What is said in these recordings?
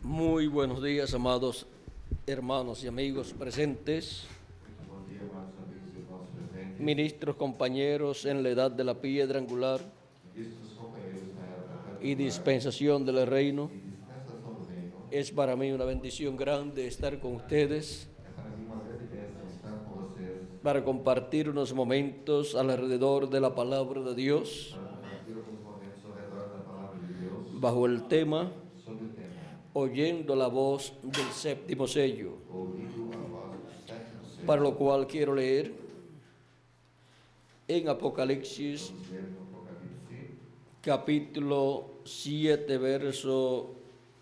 Muy buenos días, amados hermanos y amigos presentes, Muito bom dia, amados amigos e irmãos presentes, ministros, compañeros en la edad de la piedra angular ministros, companheiros na era y retangular dispensación del reino. e dispensação do reino. Es para mí una bendición grande estar con ustedes É para mim uma grande bênção estar com vocês para compartir unos momentos alrededor de la palabra de Dios para compartilhar alguns momentos ao redor da palavra de Deus bajo el tema sobre o tema Oyendo la voz del séptimo sello, ouvindo a voz do sétimo sello. para lo cual quiero leer en Apocalipsis Vamos ler no Apocalipse, capítulo 7, verso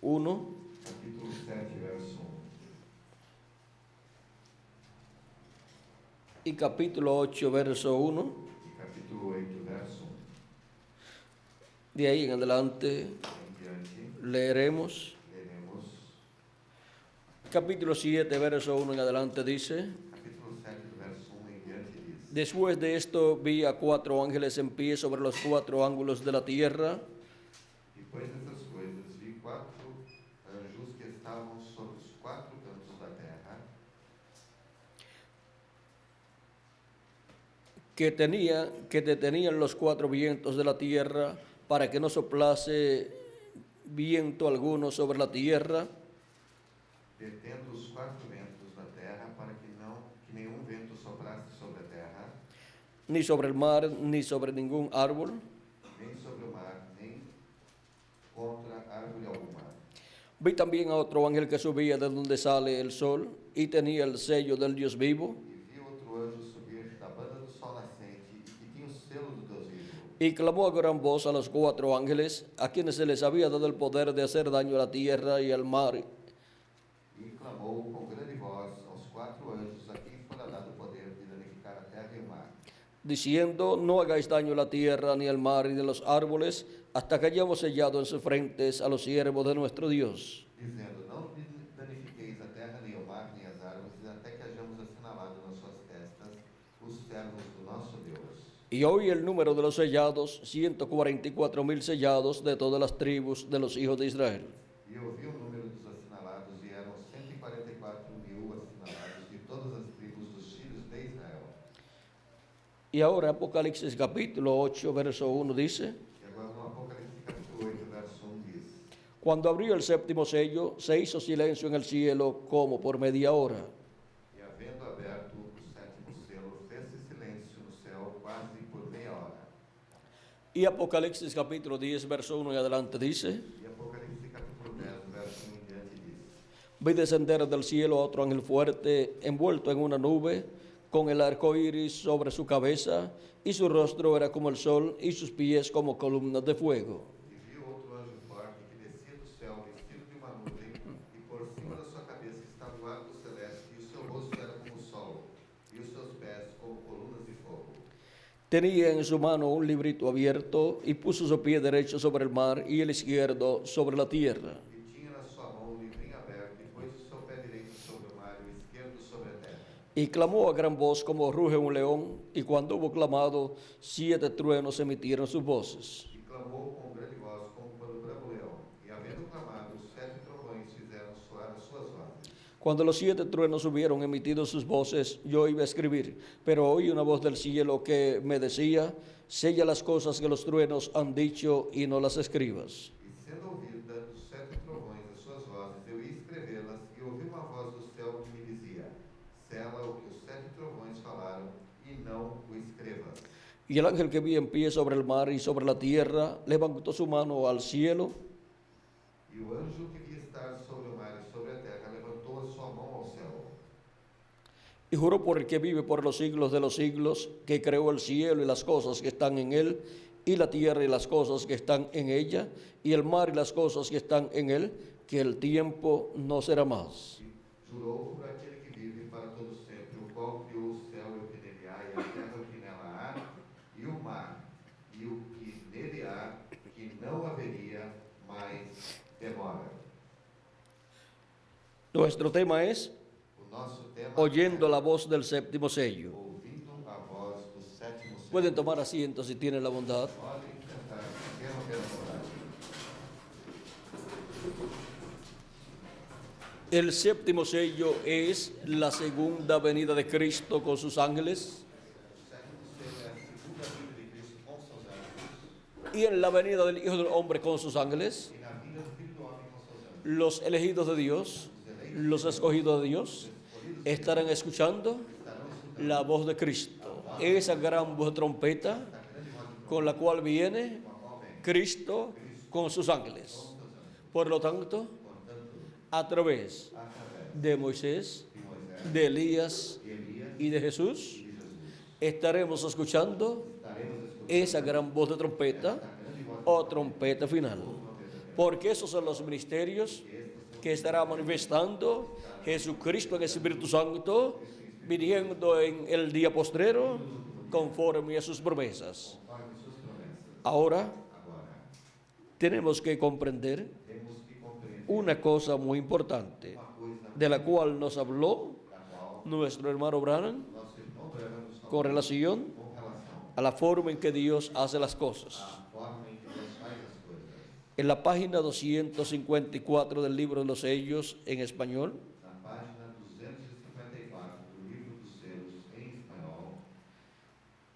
1. capítulo 7, verso 1 y capítulo 8, verso 1. e capítulo 8, verso 1. De ahí en adelante Em diante, leeremos. leremos Capítulo 7, verso 1 en adelante dice: capítulo 7, verso 1 em diante diz: Después de esto vi a 4 ángeles en pie sobre los 4 ángulos de la tierra, Depois dessas coisas, vi 4 anjos que estavam sobre os 4 cantos da terra, que detenían los 4 vientos de la tierra para que no soplase viento alguno sobre la tierra, detendo os 4 ventos da terra, para que nenhum vento soprasse sobre a terra, ni sobre el mar, ni sobre ningún árbol. nem sobre o mar, nem contra árvore alguma. Vi también a otro ángel que subía de donde sale el sol y tenía el sello del Dios vivo. E vi outro anjo subir da banda do sol nascente, e que tinha o selo do Deus vivo. Y clamó a gran voz a los 4 ángeles, a quienes se les había dado el poder de hacer daño a la tierra y al mar, E clamou com grande voz aos 4 anjos, a quem fora dado o poder de danificar a terra e o mar, diciendo: No hagáis daño a la tierra, ni al mar, ni a los árboles, hasta que hayamos sellado en sus frentes a los siervos de nuestro Dios. dizendo: não danifiqueis a terra, nem o mar, nem as árvores, até que hajamos assinalado nas suas testas os servos do nosso Deus. Y hoy el número de los sellados, 144,000 sellados de todas las tribus de los hijos de Israel. E eu vi o número dos assinalados, e eram 144.000 assinalados de todas as tribos dos filhos de Israel. Y ahora Apocalipsis capítulo 8, verso 1 dice: E agora no Apocalipse capítulo 8, verso 1 diz: Cuando abrió el séptimo sello, se hizo silencio en el cielo como por media hora. E havendo aberto o sétimo selo, fez-se silêncio no céu quase por meia hora. Y Apocalipsis capítulo 10, verso 1 en adelante dice: E Apocalipse capítulo 10, verso 1 em diante diz: Vi descender del cielo a otro ángel fuerte, envuelto en una nube, con el arco iris sobre su cabeza, y su rostro era como el sol, y sus pies como columnas de fuego. E viu outro anjo forte que descia do céu, vestido de uma nuvem, e por cima da sua cabeça estava o arco celeste, e o seu rosto era como o sol, e os seus pés como colunas de fogo. Tenía en su mano un librito abierto, y puso su pie derecho sobre el mar, y el izquierdo sobre la tierra. E tinha na sua mão um livrinho aberto, e pôs o seu pé direito sobre o mar e o esquerdo sobre a terra. Y clamó a gran voz como ruge un león, y cuando hubo clamado, 7 truenos emitieron sus voces. E clamou com grande voz, como quando bravo leão. E havendo clamado, os 7 trovões fizeram soar as suas vozes. Cuando los 7 truenos hubieron emitido sus voces, yo iba a escribir, pero oí una voz del cielo que me decía: Sella las cosas que los truenos han dicho y no las escribas. E sendo ouvida dos 7 trovões as suas vozes, eu ia escrevê-las, e ouvi uma voz do céu que me dizia: sela o que os 7 trovões falaram, e não o escrevas. Y el ángel que vi en pie sobre el mar y sobre la tierra levantó su mano al cielo E o anjo que via estar sobre o mar e sobre a terra levantou a sua mão ao céu. y juró por el que vive por los siglos de los siglos, que creó el cielo y las cosas que están en él, y la tierra y las cosas que están en ella, y el mar y las cosas que están en él, que el tiempo no será más. E jurou por aquele que vive para todo sempre, o qual criou o céu e o que nele há, e a terra e o que nela há, e o mar e o que nele há, que não haveria mais demora. Nuestro tema es O nosso tema Oyendo é la voz del séptimo sello. ouvindo a voz do sétimo selo. Pueden tomar asiento si tienen la bondad. Podem sentar, se queiram ter a vontade. El séptimo sello es la segunda venida de Cristo con sus ángeles. O sétimo selo é a segunda vinda de Cristo com seus anjos. Y en la venida del Hijo del Hombre con sus ángeles, E na vinda do Filho do Homem com seus anjos. los elegidos de Dios, los escogidos de Dios, estarán escuchando la voz de Cristo. Esa gran voz de trompeta con la cual viene Cristo con sus ángeles. Por lo tanto, a través de Moisés, de Elías y de Jesús, estaremos escuchando esa gran voz de trompeta o trompeta final. Porque esos son los ministerios que estará manifestando Jesucristo en el Espíritu Santo, viniendo en el día postrero conforme a sus promesas. Ahora tenemos que comprender una cosa muy importante, de la cual nos habló nuestro hermano Branham con relación a la forma en que Dios hace las cosas. En la página 254 del libro de los sellos en español, Na página 254 do livro dos selos em espanhol,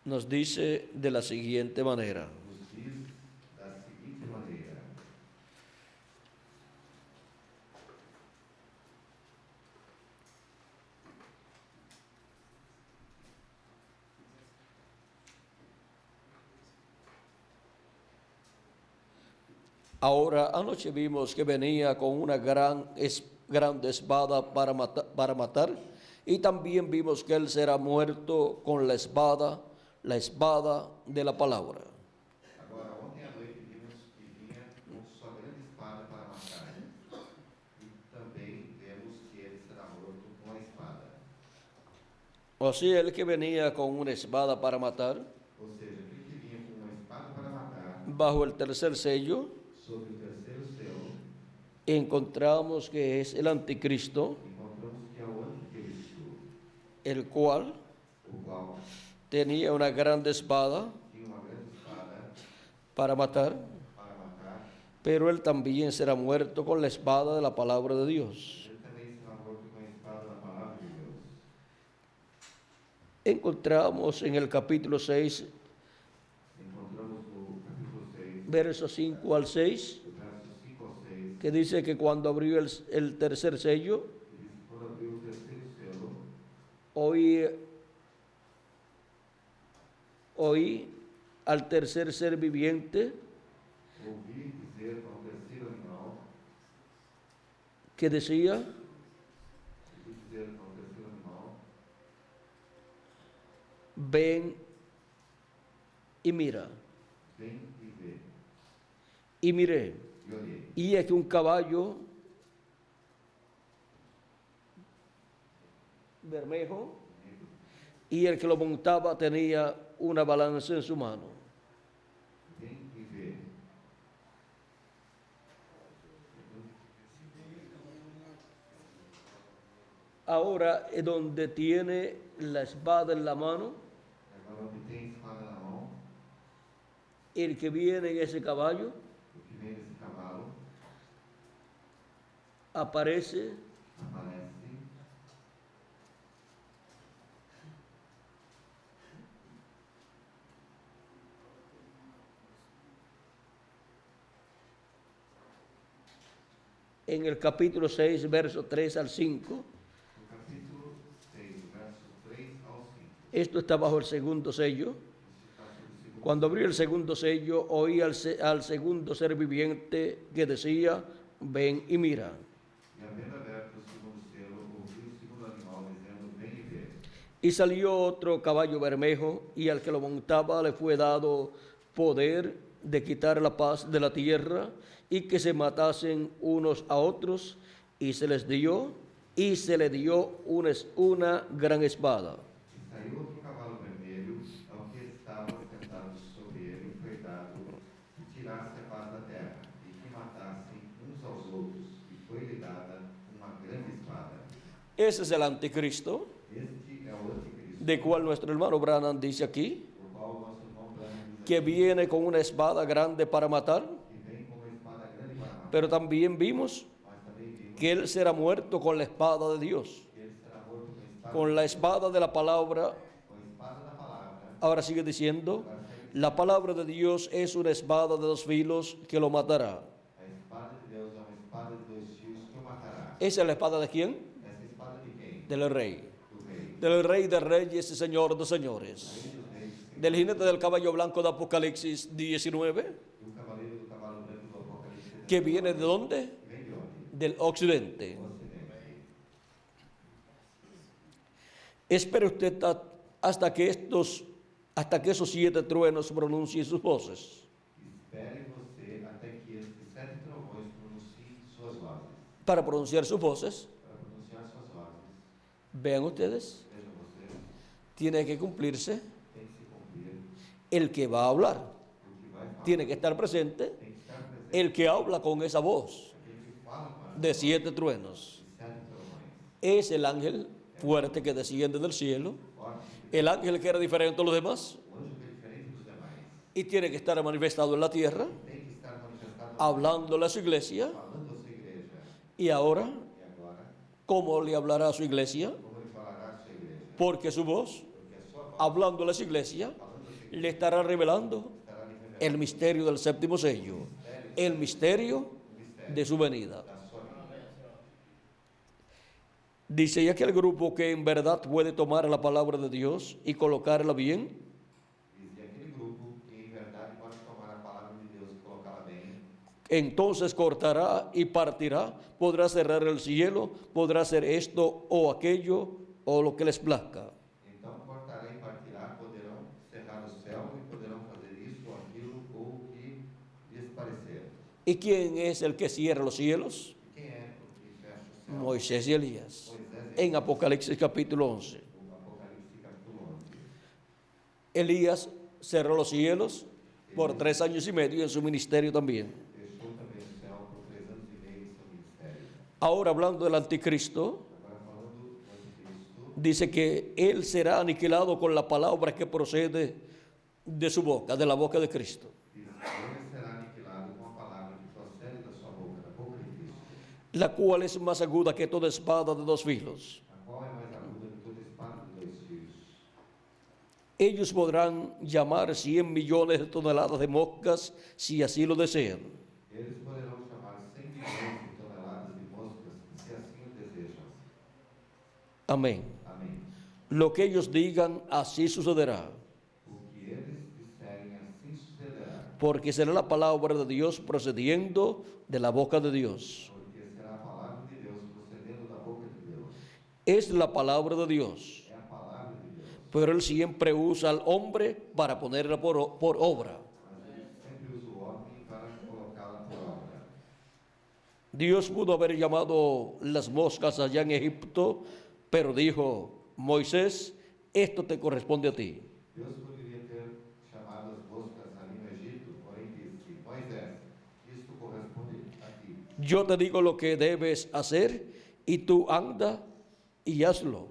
nos dice de la siguiente manera: nos diz da seguinte maneira: ahora, anoche vimos que venía con una grande espada para matar, y también vimos que él será muerto con la espada de la palabra. Agora, ontem à noite vimos que vinha com sua grande espada para matar. E também vemos que ele será morto com a espada. O sea, el que venía con una espada para matar, Ou seja, aquele que vinha com uma espada para matar, bajo el tercer sello, sobre o terceiro selo, encontramos que es el anticristo, encontramos que é o anticristo, el cual o qual tenía una grande espada tinha uma grande espada para matar, para matar. pero él también será muerto con la espada de la palabra de Dios. Ele também será morto com a espada da palavra de Deus. Encontramos en el capítulo 6, Encontramos no capítulo 6, versos 5 al 6, versos 5 ao 6, que dice que cuando abrió el tercer sello, que diz: quando abriu o terceiro selo, oí al tercer ser viviente ouvi dizer ao terceiro animal, que decía: ouvi dizer ao terceiro animal, ven y mira. vem e vê. Y miré, E olhei, y aquí un caballo bermejo, y el que lo montaba tenía una balanza en su mano. vem e vê. Ahora, donde tiene la espada en la mano, Agora, o que tem espada na mão, el que viene en ese caballo o que vem desse cavalo, aparece aparece en el capítulo 6, versos 3 al 5. no capítulo 6, versos 3 ao 5. Esto está bajo el segundo sello. Isso está sobre o segundo. Cuando abrió el segundo sello, oí al segundo ser viviente que decía: ven y mira. E havendo aberto o segundo selo, ouvi o segundo animal dizendo: vem e vê. Y salió otro caballo bermejo, y al que lo montaba le fue dado poder de quitar la paz de la tierra y que se matasen unos a otros, y se le dio una gran espada. E saiu outro cavalo vermelho, ao que estava sentado sobre ele foi dado que tirasse a paz da terra, e que matassem uns aos outros, e foi-lhe dada uma grande espada. Ese es el anticristo, Este é o anticristo, de cual nuestro hermano Branham dice aquí, o qual nosso irmão Branham diz que viene con una espada grande para matar, que vem com uma espada grande para matar, pero también vimos mas também vimos que él será muerto con la espada de Dios, que ele será morto com a espada, con la espada de la palabra. com a espada da palavra. Ahora sigue diciendo, la palabra de Dios es una espada de dos filos que lo matará. A espada de Deus é uma espada de dois fios que o matará. ¿Esa es la espada de quién? Essa espada de quem? Del rey. Do rei. Del rey de reyes y señor de señores. Rei dos reis, Del jinete del caballo blanco de Apocalipsis 19, do cavaleiro do cavalo branco do Apocalipse. que viene de dónde? Vem de onde? Del occidente. Do ocidente. Espere usted hasta que esos 7 truenos pronuncien sus voces. Espere você até que estes 7 trovões pronunciem suas vozes. Para pronunciar sus voces, Para pronunciar suas vozes, vean ustedes, vejam vocês, tiene que cumplirse tem que se cumprir el que va a hablar. o que vai falar. Tiene que estar presente Tem que estar presente el que habla con esa voz aquele que fala com de 7 truenos. as 7 trovões. Es el ángel fuerte que desciende del cielo, Forte, el ángel que era diferente a los demás o anjo que é diferente dos demais. y tiene que estar manifestado en la tierra, Tem que estar manifestado hablándole a su iglesia. falando a sua igreja. Y ahora, E agora, ¿cómo le hablará a su iglesia? como ele falará a sua igreja? Porque su voz, Porque a sua voz, hablándole a su iglesia, falando a sua igreja, le estará revelando estará lhe revelando el misterio del séptimo sello, el misterio de su venida. da sua vida. Dice, y aquel grupo que en verdad puede tomar la palabra de Dios y colocarla bien, Diz, e aquele grupo que em verdade pode tomar a palavra de Deus e colocá-la bem, entonces cortará y partirá, podrá cerrar el cielo, podrá hacer esto o aquello o lo que les plazca. então cortará e partirá, poderão cerrar o céu e poderão fazer isso ou aquilo ou o que lhes parecer. ¿Y quién es el que cierra los cielos? E quem é o que fecha o céu? Moisés y Elías, Moisés en Apocalipsis capítulo 11. no Apocalipse capítulo 11. Elías cerró los cielos por 3 años y medio en su ministerio también. Fechou também o céu por 3 anos e meio em seu ministério. Ahora hablando del anticristo, Agora falando do anticristo, dice que él será aniquilado con la palabra que procede de su boca, de la boca de Cristo. diz, ele será aniquilado com a palavra que procede da sua boca, da boca de Cristo, La cual es más aguda que toda espada de 2 filos. a qual é mais aguda que toda espada de 2 fios. Ellos podrán llamar 100 millones de toneladas de moscas si así lo desean. Eles poderão chamar 100 milhões de toneladas de moscas, se assim o desejam. Amén. Amém. Lo que ellos digan, así sucederá. O que eles disserem, assim sucederá, Porque será la palabra de Dios procediendo de la boca de Dios. porque será a palavra de Deus procedendo da boca de Deus. Es la palabra de Dios. É a palavra de Deus. Pero él siempre usa al hombre para ponerla por obra. Mas ele sempre usa o homem para colocá-la por obra. Dios pudo haber llamado las moscas allá en Egipto, pero dijo, Moisés, esto te corresponde a ti. Deus poderia ter chamado as moscas ali no Egito, porém disse, Moisés, isto corresponde a ti. Yo te digo lo que debes hacer y tú anda y hazlo.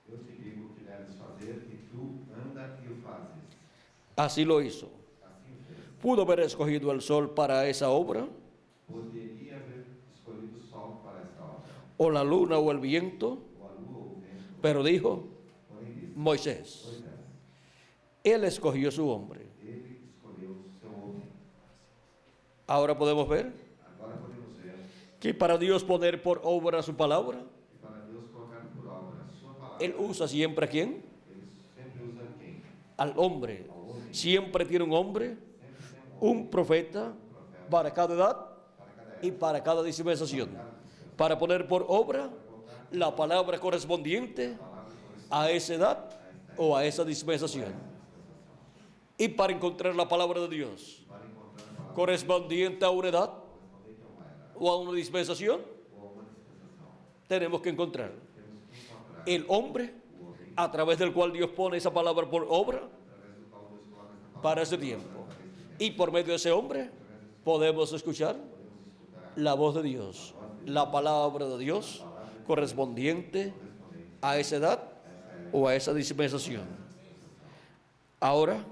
Eu te digo o que deves fazer e tu anda e o fazes. Así lo hizo. Assim o fez. Pudo haber escogido el sol para esa obra, Poderia haver escolhido o sol para esta obra, o la luna o el viento, ou a lua ou o vento, pero dijo, porém disse, Moisés. Moisés, Él escogió su hombre. ele escolheu o seu homem. Ahora podemos ver Agora podemos ver que para Dios poner por obra su palabra, que para Deus colocar por obra a sua palavra, Él usa siempre a quién? ele sempre usa quem? Al hombre. Ao homem. Siempre tiene un hombre, Sempre tem un profeta, para cada edad para cada y para cada dispensación. Para poner por obra la palabra correspondiente a esa edad o a esa dispensación. Y para encontrar la palabra de Dios para encontrar a palavra correspondiente a una edad correspondente a uma era o a una dispensación, ou a uma dispensação. tenemos que encontrar Temos que encontrar el hombre o homem a través del cual Dios pone esa palabra por obra através do qual Deus coloca essa palavra para ese por obra tiempo. para esse tempo. Y por medio de ese hombre podemos escuchar Podemos escutar la voz de Dios, la palabra de Dios correspondiente correspondente a esa edad o a esa dispensación. Ahora agora.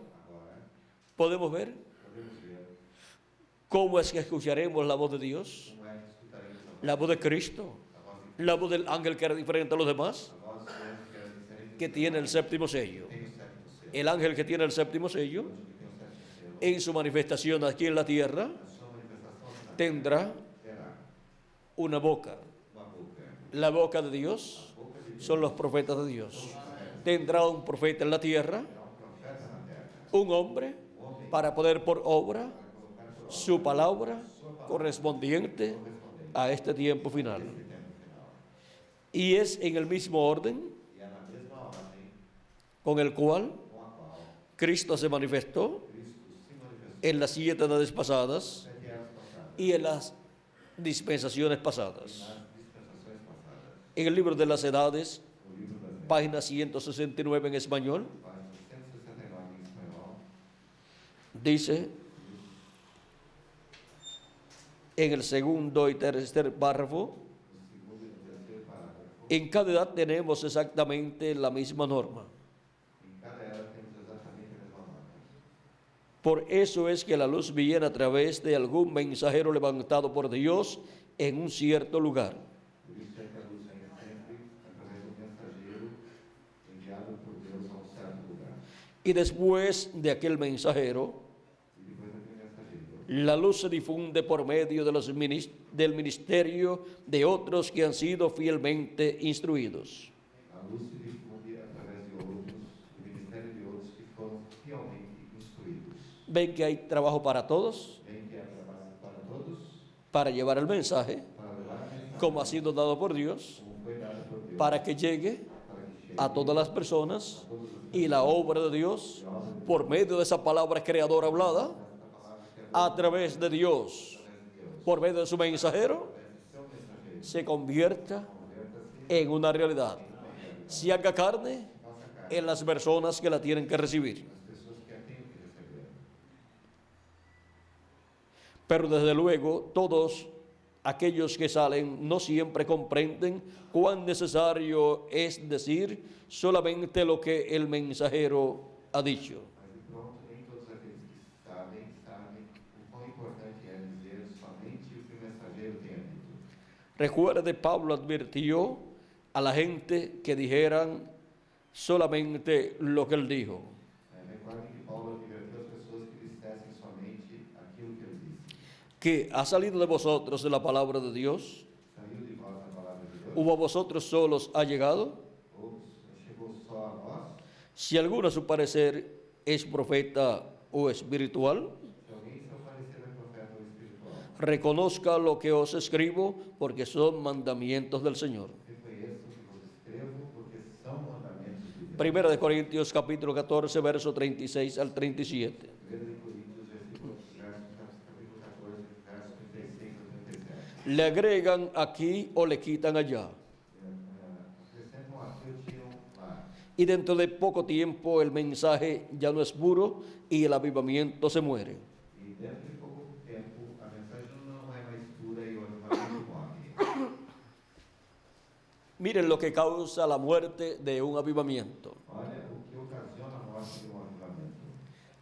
podemos ver Podemos ver cómo es que escucharemos la voz de Dios. como é que escutaremos a la voz de Cristo, la voz del ángel que era diferente a los demás, a voz do anjo que era diferente que tiene el séptimo sello. tem o sétimo selo. El ángel que tiene el séptimo sello, O anjo que tem o sétimo selo, en su manifestación aquí en la tierra, na sua manifestação aqui na tendrá terá una boca. uma boca. La boca de Dios A boca de Deus son los profetas de Dios. Tendrá un profeta en la tierra, será um profeta na terra. un hombre, Homem para poder por obra para colocar por obra su palabra correspondiente a este tiempo final. esse tempo final. Y es en el mismo orden E é na mesma ordem con el cual com a qual Cristo se manifestó Cristo se manifestou en las 7 edades pasadas 7 anos passados, y en las dispensaciones pasadas. nas dispensações passadas. En el libro de las edades, No livro das Edades, página 169 en español, página 169 em espanhol, dice en el segundo y tercer párrafo, no segundo e no terceiro parágrafo, en cada edad tenemos exactamente la misma norma. em cada era temos exatamente a mesma norma. Por eso es que la luz viene a través de algún mensajero levantado por Dios en un cierto lugar. Por isso é que a luz vem sempre através do mensageiro enviado por Deus a um certo lugar. Y después de aquel mensajero, E depois daquele mensageiro, la luz se difunde por medio de del ministerio de otros que han sido fielmente instruidos. a luz se difunde através de outros, do ministério de outros que foram fielmente instruídos. Ven que hay trabajo para todos, Vem que é trabalho para todos, para llevar el mensaje, para levar a mensagem, como ha sido dado por Dios, como foi dado por Deus, para que llegue para que chegue a todas las personas a todos os y la obra de Dios, por medio de esa palabra creadora hablada, esta palavra que é a través de Dios, através de Deus, por medio de su mensajero, através de seu mensageiro, se convierta converta-se en una realidad. Se haga carne nossa carne, en las personas que la tienen que recibir. as pessoas que a têm que receber. Pero desde luego, todos aquellos que salen no siempre comprenden cuán necesario es decir solamente lo que el mensajero ha dicho. Mas de pronto, nem todos aqueles que sabem o quão importante é dizer somente o que o mensageiro tem dito. Recuerde, Pablo advirtió a la gente que dijeran solamente lo que él dijo. Recordem que Paulo advertiu as pessoas que dissessem somente aquilo que ele disse. Que ha salido de vosotros de la palabra de Dios, Saiu de vós a palavra de Deus, o a vosotros solos ha llegado. ou chegou só a vós? Si alguno a su parecer es profeta o espiritual, Se alguém seu parecer é profeta ou espiritual, reconozca lo que os escribo, porque son mandamientos del Señor. reconheço o que vos escrevo, porque são mandamentos de Deus. Primera de Corintios capítulo 14, verso 36 al 37. 1 de Coríntios, capítulo 14, verso 36 a 37. Le agregan aquí o le quitan allá. Acrescentam aqui ou tiram lá. Y dentro de poco tiempo el mensaje ya no es puro y el avivamiento se muere. E dentro de pouco tempo, a mensagem não é mais pura e o avivamento morre. Miren lo que causa la muerte de un avivamiento. Olha o que ocasiona a morte de um avivamento.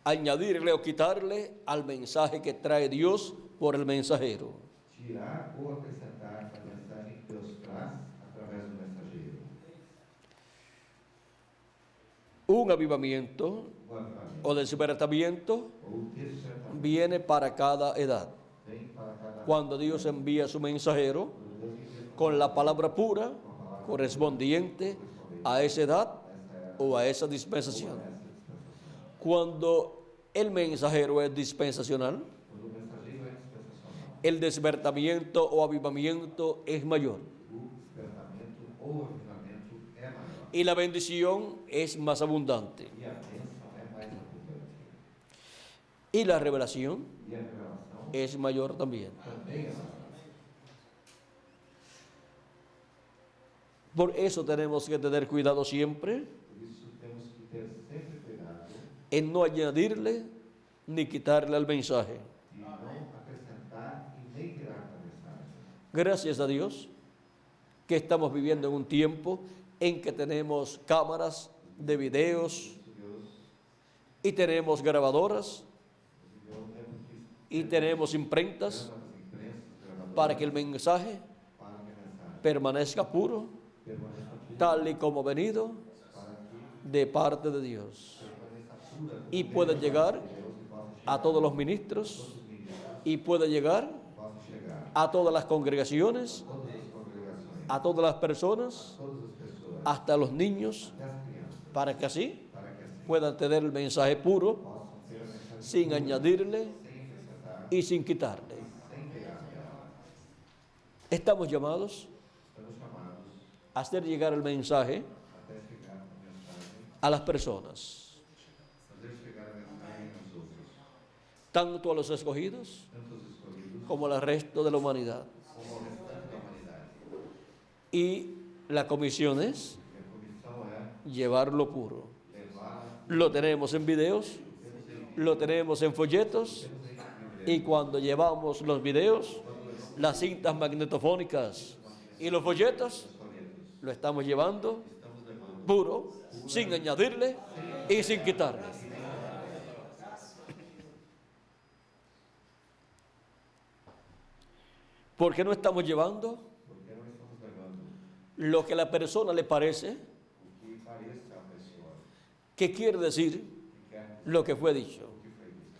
Añadirle o quitarle al mensaje que trae Dios por el mensajero. Tirar ou acrescentar a mensagem que Deus traz através do mensageiro. Un avivamiento O avivamento o despertamiento ou despertamento viene para cada edad. vem para cada Cuando Dios envía a su mensajero quando Deus envia con la palabra pura correspondiente a esa edad o a esa dispensación. essa dispensação. Cuando el mensajero es dispensacional, Quando o mensageiro é dispensacional, el despertamiento o avivamiento es mayor o despertamento ou avivamento é maior y la bendición es más abundante. e a bênção é mais abundante. Y la revelación E a revelação es mayor también. também é maior. Por eso tenemos que tener cuidado siempre Por isso temos que ter sempre cuidado en no añadirle ni quitarle al mensaje. de não acrescentar e nem tirar da mensagem. Gracias a Dios que estamos viviendo en un tiempo en que tenemos cámaras de videos Deus y tenemos grabadoras deu um tempo que y tenemos imprentas as imprensas, gravadoras, para que el mensaje permanezca puro, permaneça puro, tal y como venido para que de parte de Dios, permaneça pura como y veio pueda da llegar parte de Deus e possa a chegar todos los a ministros, todos os ministros, y pueda llegar possa chegar a todas las congregaciones, a todas as congregações, a todas las personas, todas as pessoas, hasta los niños, até as crianças, para que así para que assim puedan tener el mensaje puro, possam ter a mensagem sin pura, añadirle sem acrescentar y sin quitarle. sem pegar nela. Estamos llamados Estamos chamados a hacer llegar el mensaje até chegar a mensagem, a las personas, fazer chegar a mensagem aos outros, tanto a los escogidos tanto os escolhidos como al resto de la humanidad. como ao restante da humanidade. Y la comisión es E a comissão é llevarlo puro. levar, Lo tenemos en videos, lo tenemos en folletos, y cuando llevamos los videos, las cintas magnetofónicas y los folletos, lo estamos llevando estamos levando puro, sin añadirle y sin quitarle. ¿Por qué no estamos llevando porque não estamos levando lo que a la persona le parece o que pareça a pessoa que quiere decir que quer lo que fue dicho? o que foi dito.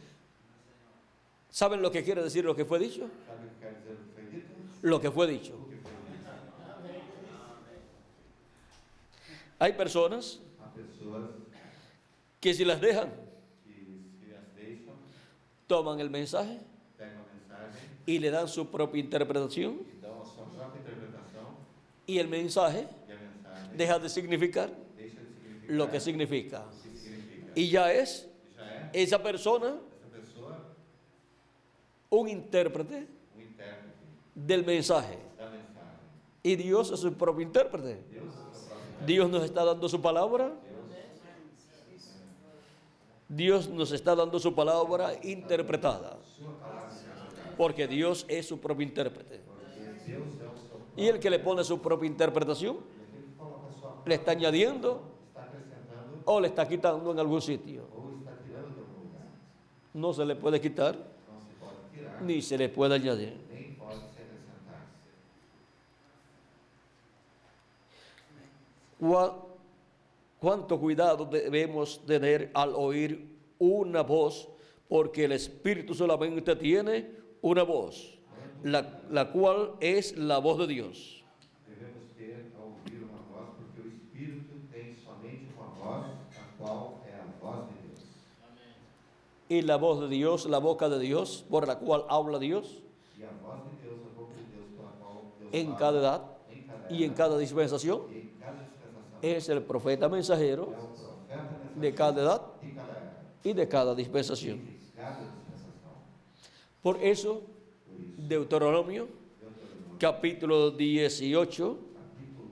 ¿Saben lo que quiere decir lo que fue dicho? Sabe o que quer dizer o que foi dito? Lo que fue dicho. O que foi dito. Hay personas Há pessoas que si las dejan, que se as deixam, toman el mensaje pegam a mensagem y le dan su propia interpretación, e dão a sua própria interpretação y el mensaje e a mensagem deja de significar deixa de significar lo que significa. o que significa. Y ya es Já é esa persona essa pessoa un intérprete intérprete del mensaje. da mensagem. Y Dios es su propio intérprete. Deus é o seu próprio Dios nos está dando su palabra. Dios nos está dando su palabra interpretada. sua palavra interpretada. Porque Dios es su propio intérprete. Porque Deus é o seu Y el que le pone su propia interpretación, Ele coloca a sua le está añadiendo está acrescentando o le está quitando en algún sitio. ou está tirando de algum lugar. No se le puede quitar Não se pode tirar, ni se le puede añadir. nem pode se acrescentar. ¿Cuánto cuidado debemos tener al oír una voz? Porque el Espíritu solamente tiene una voz, la cual es la voz de Dios. Devemos ter ao ouvir uma voz, porque o Espírito tem somente uma voz, a qual é a voz de Deus. Y la voz de Dios, la boca de Dios, por la cual habla Dios, E a voz de Deus, a boca de Deus, pela qual Deus en fala, cada edad em cada y en cada dispensación, e em cada dispensação, es el profeta mensajero é o profeta de cada edad de cada era, y de cada dispensación. de cada dispensação. Por eso, Por isso, Deuteronomio, Deuteronômio, capítulo 18, capítulo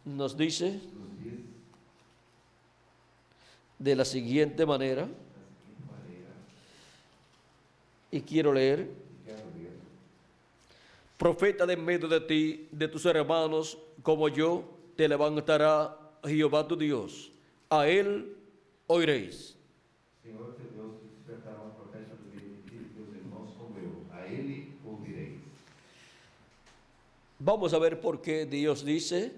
18, nos dice nos diz de la siguiente manera, da seguinte maneira, y quiero leer: e quero ler: profeta de en medio de ti, de tus hermanos, como yo, te levantará Jehová tu Dios. A él oiréis. Senhor teu Deus te despertará um profeta do meio de ti, de teus irmãos como eu. A ele ouvireis. Vamos a ver por qué Dios dice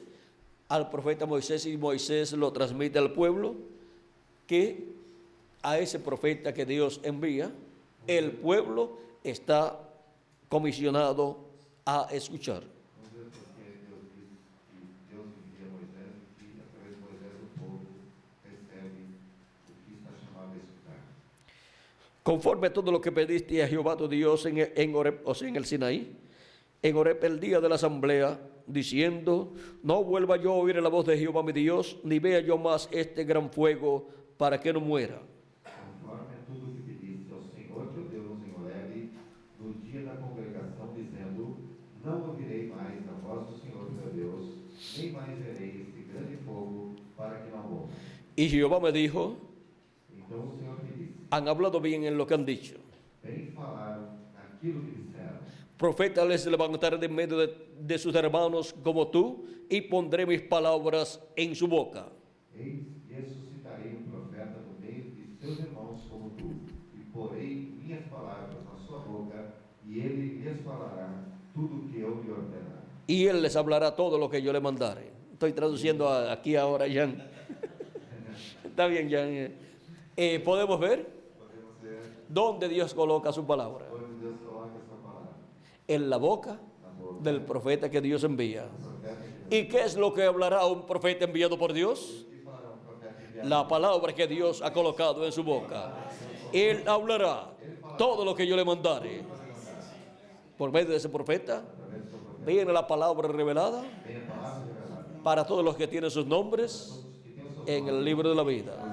al profeta Moisés, y Moisés lo transmite al pueblo, que a ese profeta que Dios envía, el pueblo está comisionado a escuchar. Vamos ver porque Deus diz que Deus envia Moisés e que através de Moisés o povo recebe o que está chamado a escutar. Conforme a todo lo que pediste a Jehová tu Dios en Horeb, o sea, en el Sinaí, en Horeb el día de la asamblea, diciendo: no vuelva yo a oír la voz de Jehová mi Dios, ni vea yo más este gran fuego, para que no muera. Conforme a tudo o que pediste ao Senhor teu Deus em Horebe, no dia da congregação, dizendo: não ouvirei mais a voz do Senhor teu Deus, nem mais verei este grande fogo, para que não morra. Y Jehová me dijo: Então o Senhor me disse: han hablado bien en lo que han dicho. bem falaram aquilo que disseram. Profeta les levantaré de en medio de sus hermanos como tú, y pondré mis palabras en su boca. Eis, ressuscitarei um profeta no meio de seus irmãos como tu, e porei minhas palavras na sua boca, e ele lhes falará tudo o que eu lhe ordenar. y Él les hablará todo lo que yo le mandare. Estoy traduciendo aquí ahora, Jan. Está bien, Jan. ¿Podemos ver Podemos ver dónde Dios coloca su palabra? onde Deus coloca essa palavra. En la boca Na boca del profeta que Dios envía. do profeta de Deus. ¿Y qué es lo que hablará un profeta enviado por Dios? O que falará um profeta enviado? La palabra que Dios ha colocado en su boca. Él hablará todo lo que yo le mandare. Por medio de ese profeta viene la palabra revelada Vem a palavra revelada. para todos los que tienen sus nombres en el libro de la vida.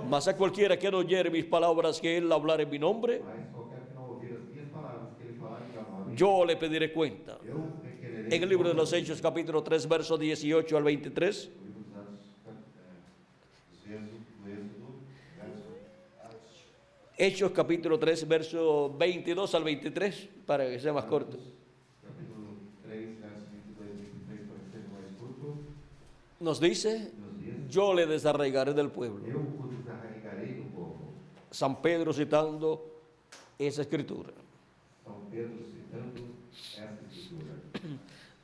Mas a cualquiera que no oyere mis palabras que él hablar en mi nombre, Mas qualquer que não ouvir as minhas palavras que ele falar em meu nome, yo le pediré cuenta. eu requererei. En el libro de los Hechos, capítulo 3, verso 18 al 23, O livro dos Atos, do Êxodo, verso Hechos capítulo 3, verso 22 al 23, para que sea más corto. capítulo 3, verso 22 e 23, para que seja mais curto, Nos dice, nos diz: yo le desarraigaré del pueblo. Eu o desarraigarei do povo. San Pedro citando esa escritura. São Pedro citando essa escritura.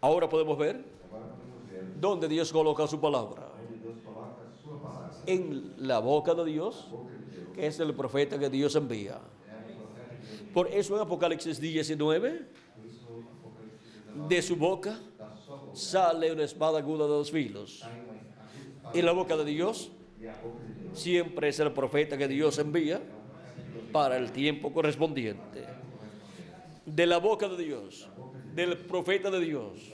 Ahora podemos ver Agora podemos ver dónde Dios coloca su palabra. onde Deus coloca a sua palavra. En la boca de Dios, Boca de Deus. que es el profeta que Dios envía. É o profeta de Deus. Por eso en Apocalipsis 19, Por isso, Apocalipse 19, de su boca da sua boca sale una espada aguda de 2 filos. sai uma espada. Y la boca de Dios E a boca de Deus siempre es el profeta que Dios envía para el tiempo correspondiente. De la boca de Dios, del profeta de Dios,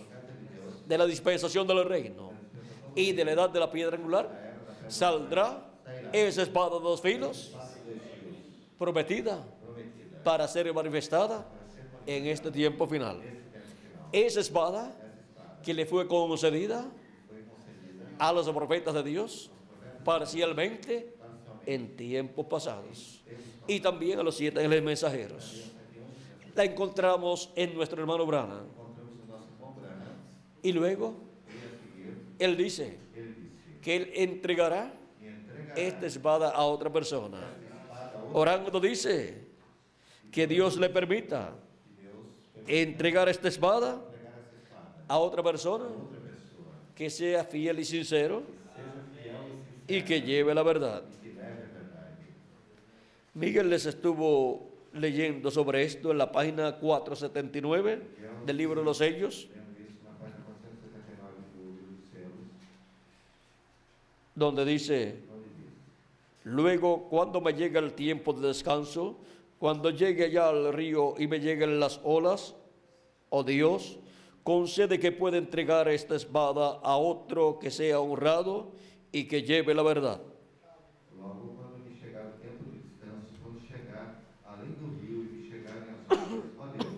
de la dispensación del reino y de la edad de la piedra angular, saldrá esa espada de 2 filos prometida para ser manifestada en este tiempo final. Esa espada que le fue concedida a los profetas de Dios parcialmente en tiempos pasados y también a los 7 ángeles mensajeros. La encontramos en nuestro hermano Branham. encontramos no nosso irmão Branham. Y luego E a seguir, él dice ele disse: que él entregará E entregará esta espada a otra persona. Orando dice que Dios le permita entregar esta espada a otra persona que sea fiel y sincero y que lleve la verdad. Miguel les estuvo leyendo sobre esto en la página 479 del libro de los Sellos, Lendo isso na página 479 do livro dos selos, donde dice: onde diz: luego, cuando me llegue el tiempo de descanso, cuando llegue ya al río y me lleguen las olas, oh Dios, concede que pueda entregar esta espada a otro que sea honrado y que lleve la verdad. Logo, quando me chegar o tempo de descanso, quando chegar além do rio e me chegarem as ondas, ó Deus,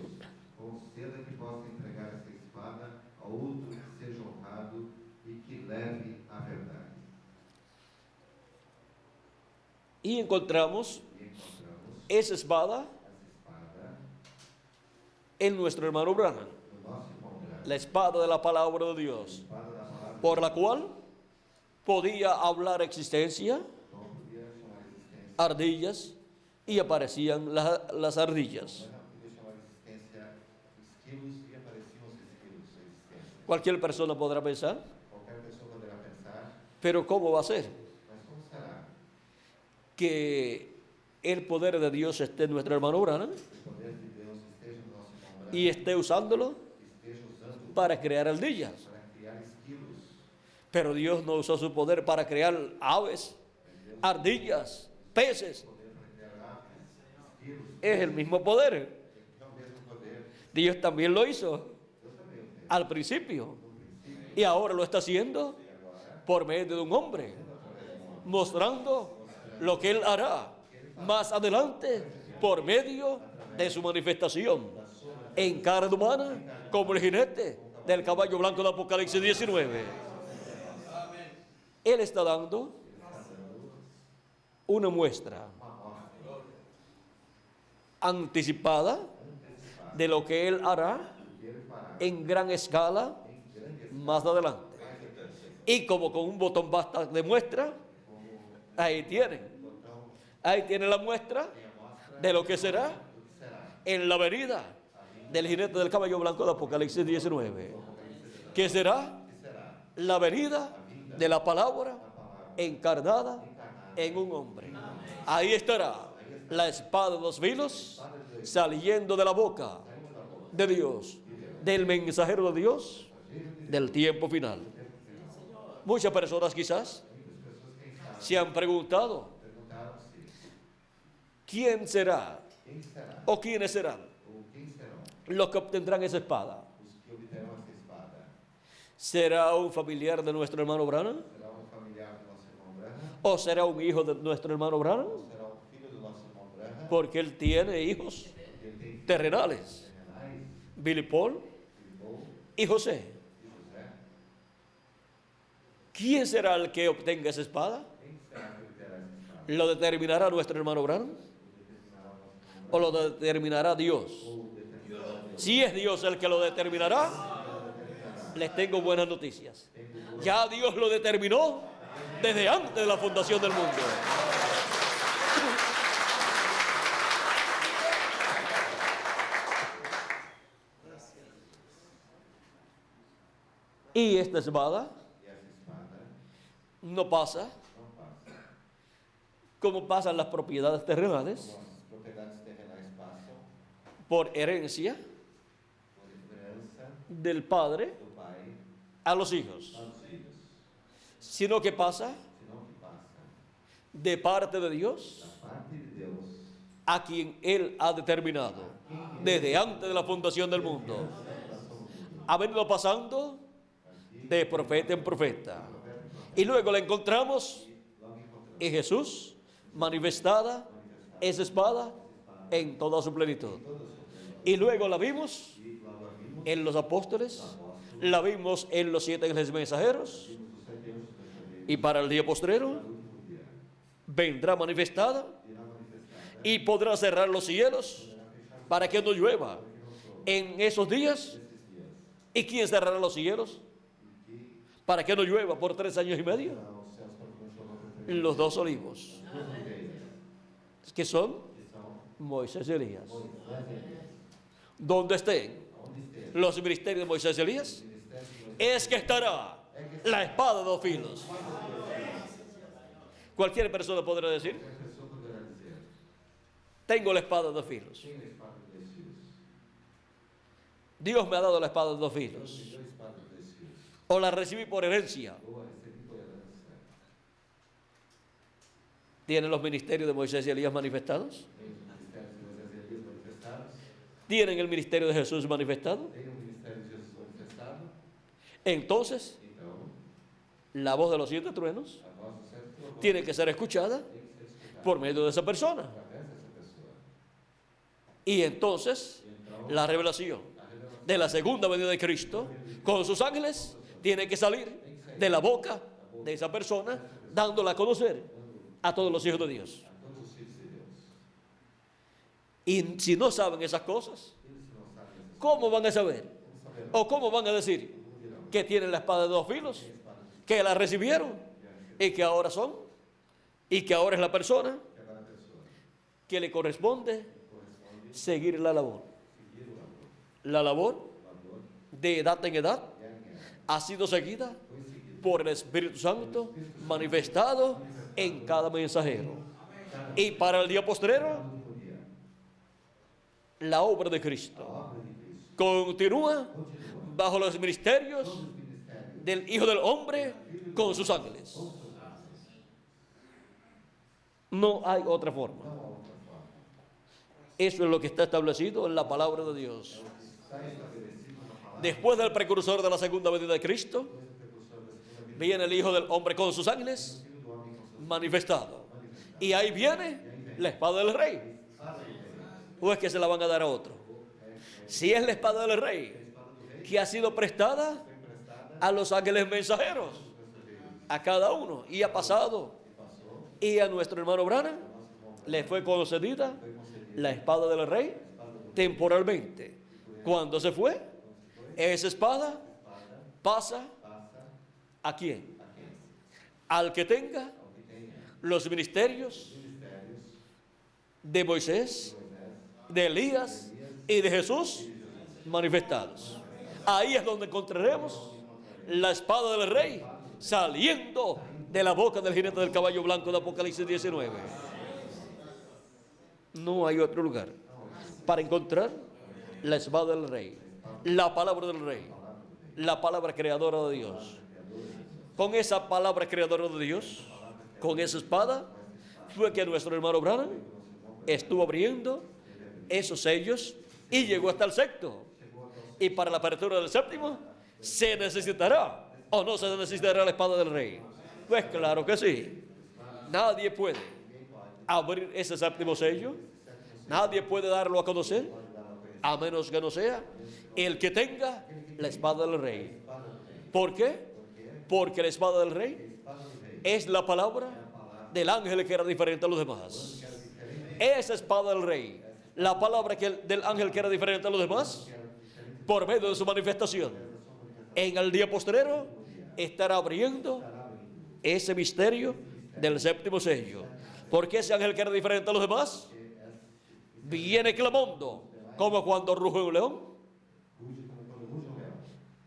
conceda que possa entregar essa espada a outro que seja honrado e que leve a verdade. Y encontramos E encontramos esa espada essa espada en nuestro hermano Branham, no nosso irmão Branham, la espada de la palabra de Dios, espada da palavra, por la cual podía hablar existencia, não podia chamar existência, ardillas, y aparecían las ardillas. não podia chamar existência esquilos e apareciam os esquilos, sua existência. Cualquier persona podrá pensar, Qualquer pessoa poderá pensar, pero ¿cómo va a ser mas como será que el poder de Dios esté en nuestro hermano Branham o poder de Deus esteja no nosso irmão Branham, y esté usándolo esteja usando para crear ardillas? para criar esquilos? Pero Dios no usó su poder para crear aves, ardillas, peces. Poder para criar aves, esquilos, Es el mismo poder. é o mesmo poder. Dios también lo hizo Deus também o fez. al principio y ahora lo está haciendo por medio de un hombre, mostrando lo que Él hará más adelante por medio de su manifestación en carne humana como el jinete del caballo blanco de Apocalipsis 19. Él está dando una muestra anticipada de lo que Él hará en gran escala más adelante. Y como con un botón basta de muestra, ahí tienen. Ahí tienen la muestra de lo que será en la venida del jinete del caballo blanco de Apocalipsis 19. que será que será la venida de la palabra a palavra encarnada encarnada en un hombre. Ahí estará la espada de dos filos saliendo de la boca de Dios, del mensajero de Dios del tiempo final. Muchas personas quizás se han preguntado, perguntaram-se ¿quién será quem será o quiénes serán ou quem serão los que obtendrán esa espada? os que obterão essa espada. ¿Será un familiar de nuestro hermano Branham? Será um familiar do nosso irmão Branham? ¿O será un hijo de nuestro hermano Branham? Ou será um filho do nosso irmão Branham? Porque él tiene hijos Porque ele tem filhos terrenales, terrenais, Billy Paul Filipou y José. e José. ¿Quién será el que obtenga esa espada? Quem será que obterá essa espada? ¿Lo determinará nuestro hermano Branham? Determinará o nosso irmão ¿O lo determinará Dios? Branham? Ou determinará Deus? Si es Dios el que lo determinará, les tengo buenas noticias. Ya Dios lo determinó desde antes de la fundación del mundo. Y esta espada E essa espada no pasa não passa. como pasan las propiedades terrenales, Como as propriedades terrenais passam por herencia por herança del padre do pai a los hijos, aos filhos, sino que pasa senão que passa de parte de Dios da parte de Deus a quien Él ha determinado desde antes de la fundación del mundo. Ha venido pasando de profeta en profeta. Y luego la encontramos logo encontramos en Jesús manifestada esa espada en toda su plenitud. Y luego la vimos e logo a vimos en los apóstoles, la vimos en los 7 ángeles mensajeros, os 7 anjos mensageiros y para el día postrero no último dia vendrá manifestada irá manifestar y podrá cerrar los cielos para que no llueva en esos días. esses dias ¿Y quién cerrará los cielos para que no llueva por 3 años y medio? os céus para que não chova por 3 Los dos olivos, duas videiras que son que são Moisés y Elías. Moisés e Elias. Donde estén Onde esteja los ministerios de Moisés y Elías, o ministério de Moisés, es que estará la espada de dos filos. Cualquier persona podrá decir, qualquer pessoa poderá dizer: tengo la espada de dos filos. tenho a espada de 2 fios. Dios me ha dado la espada de dos Deus filos. me deu a espada de 2 fios. O la recibí por herencia. Ou a recebi por herança. ¿Tienen los ministerios de Moisés y Elías manifestados? Tem os ministérios de Moisés e Elias manifestados. ¿Tienen el ministerio de Jesús manifestado? Tem o ministério de Jesus manifestado. Entonces, Então, la voz de los 7 truenos a voz do certo trovão tiene que ser escuchada tem que ser escutada por medio de esa persona. através dessa pessoa. Y entonces, E então, la revelación a revelação de la segunda venida de Cristo con sus ángeles tiene que salir de la boca de esa persona, dándola a conocer a todos los hijos de Dios. a todos os filhos de Deus. Y si no saben esas cosas, Eles que não sabem essas ¿cómo van a saber? coisas, saberão, ¿O cómo van a decir como dirão, que tienen la espada de dos filos, que la recibieron y que ahora son, y que ahora es la persona que agora a pessoa que le corresponde corresponde seguir la labor? seguir o labor. La labor O labor de edad en edad é a guerra. ha sido seguida Foi seguido por el Espíritu Santo manifestado en cada mensajero. Y para el día postrero, no último dia. la obra de A Cristo obra de Cristo continúa continua. bajo los ministerios Todos os ministérios del Hijo del Hombre con sus ángeles. com seus ángeles. No hay otra forma. Não há outra forma. Eso es lo que está establecido en la palabra de Dios. Está estabelecido na palavra. Después del precursor de la segunda venida de Cristo, Depois do precursor da segunda vinda, viene el Hijo del Hombre con sus ángeles o Filho do Homem com seus manifestado. manifestados. Y ahí viene la espada del rey. Espada do rei. ¿O es que se la van a dar a otro? Si es la espada del rey, Espada do rei que ha sido prestada foi emprestada a los ángeles mensajeros, aos mensageiros. a cada uno, y ha pasado. E passou, Y a nuestro hermano Branham nosso irmão le fue concedida foi concedida la espada del rey espada do temporalmente. Cuando se fue, esa espada espada pasa passa ¿a quién? a quem? Al que tenga Ao que tenha los ministerios ministérios de Moisés, de Moisés, de Elías y de Jesús manifestados. Ahí es donde encontraremos la espada del rey saliendo de la boca del jinete del caballo blanco de Apocalipsis 19. No hay otro lugar para encontrar la espada del rey, la palabra del rey, la palabra creadora de Dios. Con esa palabra creadora de Dios, con esa espada, fue que nuestro hermano Branham estuvo abriendo esos sellos y llegó hasta el sexto. Y para la apertura del séptimo, ¿se necesitará o no se necesitará la espada del rey? Pues claro que sí. Nadie puede abrir ese séptimo sello, nadie puede darlo a conocer, a menos que no sea el que tenga la espada del rey. ¿Por qué? Porque la espada del rey es la palabra del ángel que era diferente a los demás. Esa espada del rey, la palabra del ángel que era diferente a los demás, por medio de su manifestación en el día postrero, estará abriendo ese misterio del séptimo sello. Porque ese ángel que era diferente a los demás viene clamando como cuando ruge un león,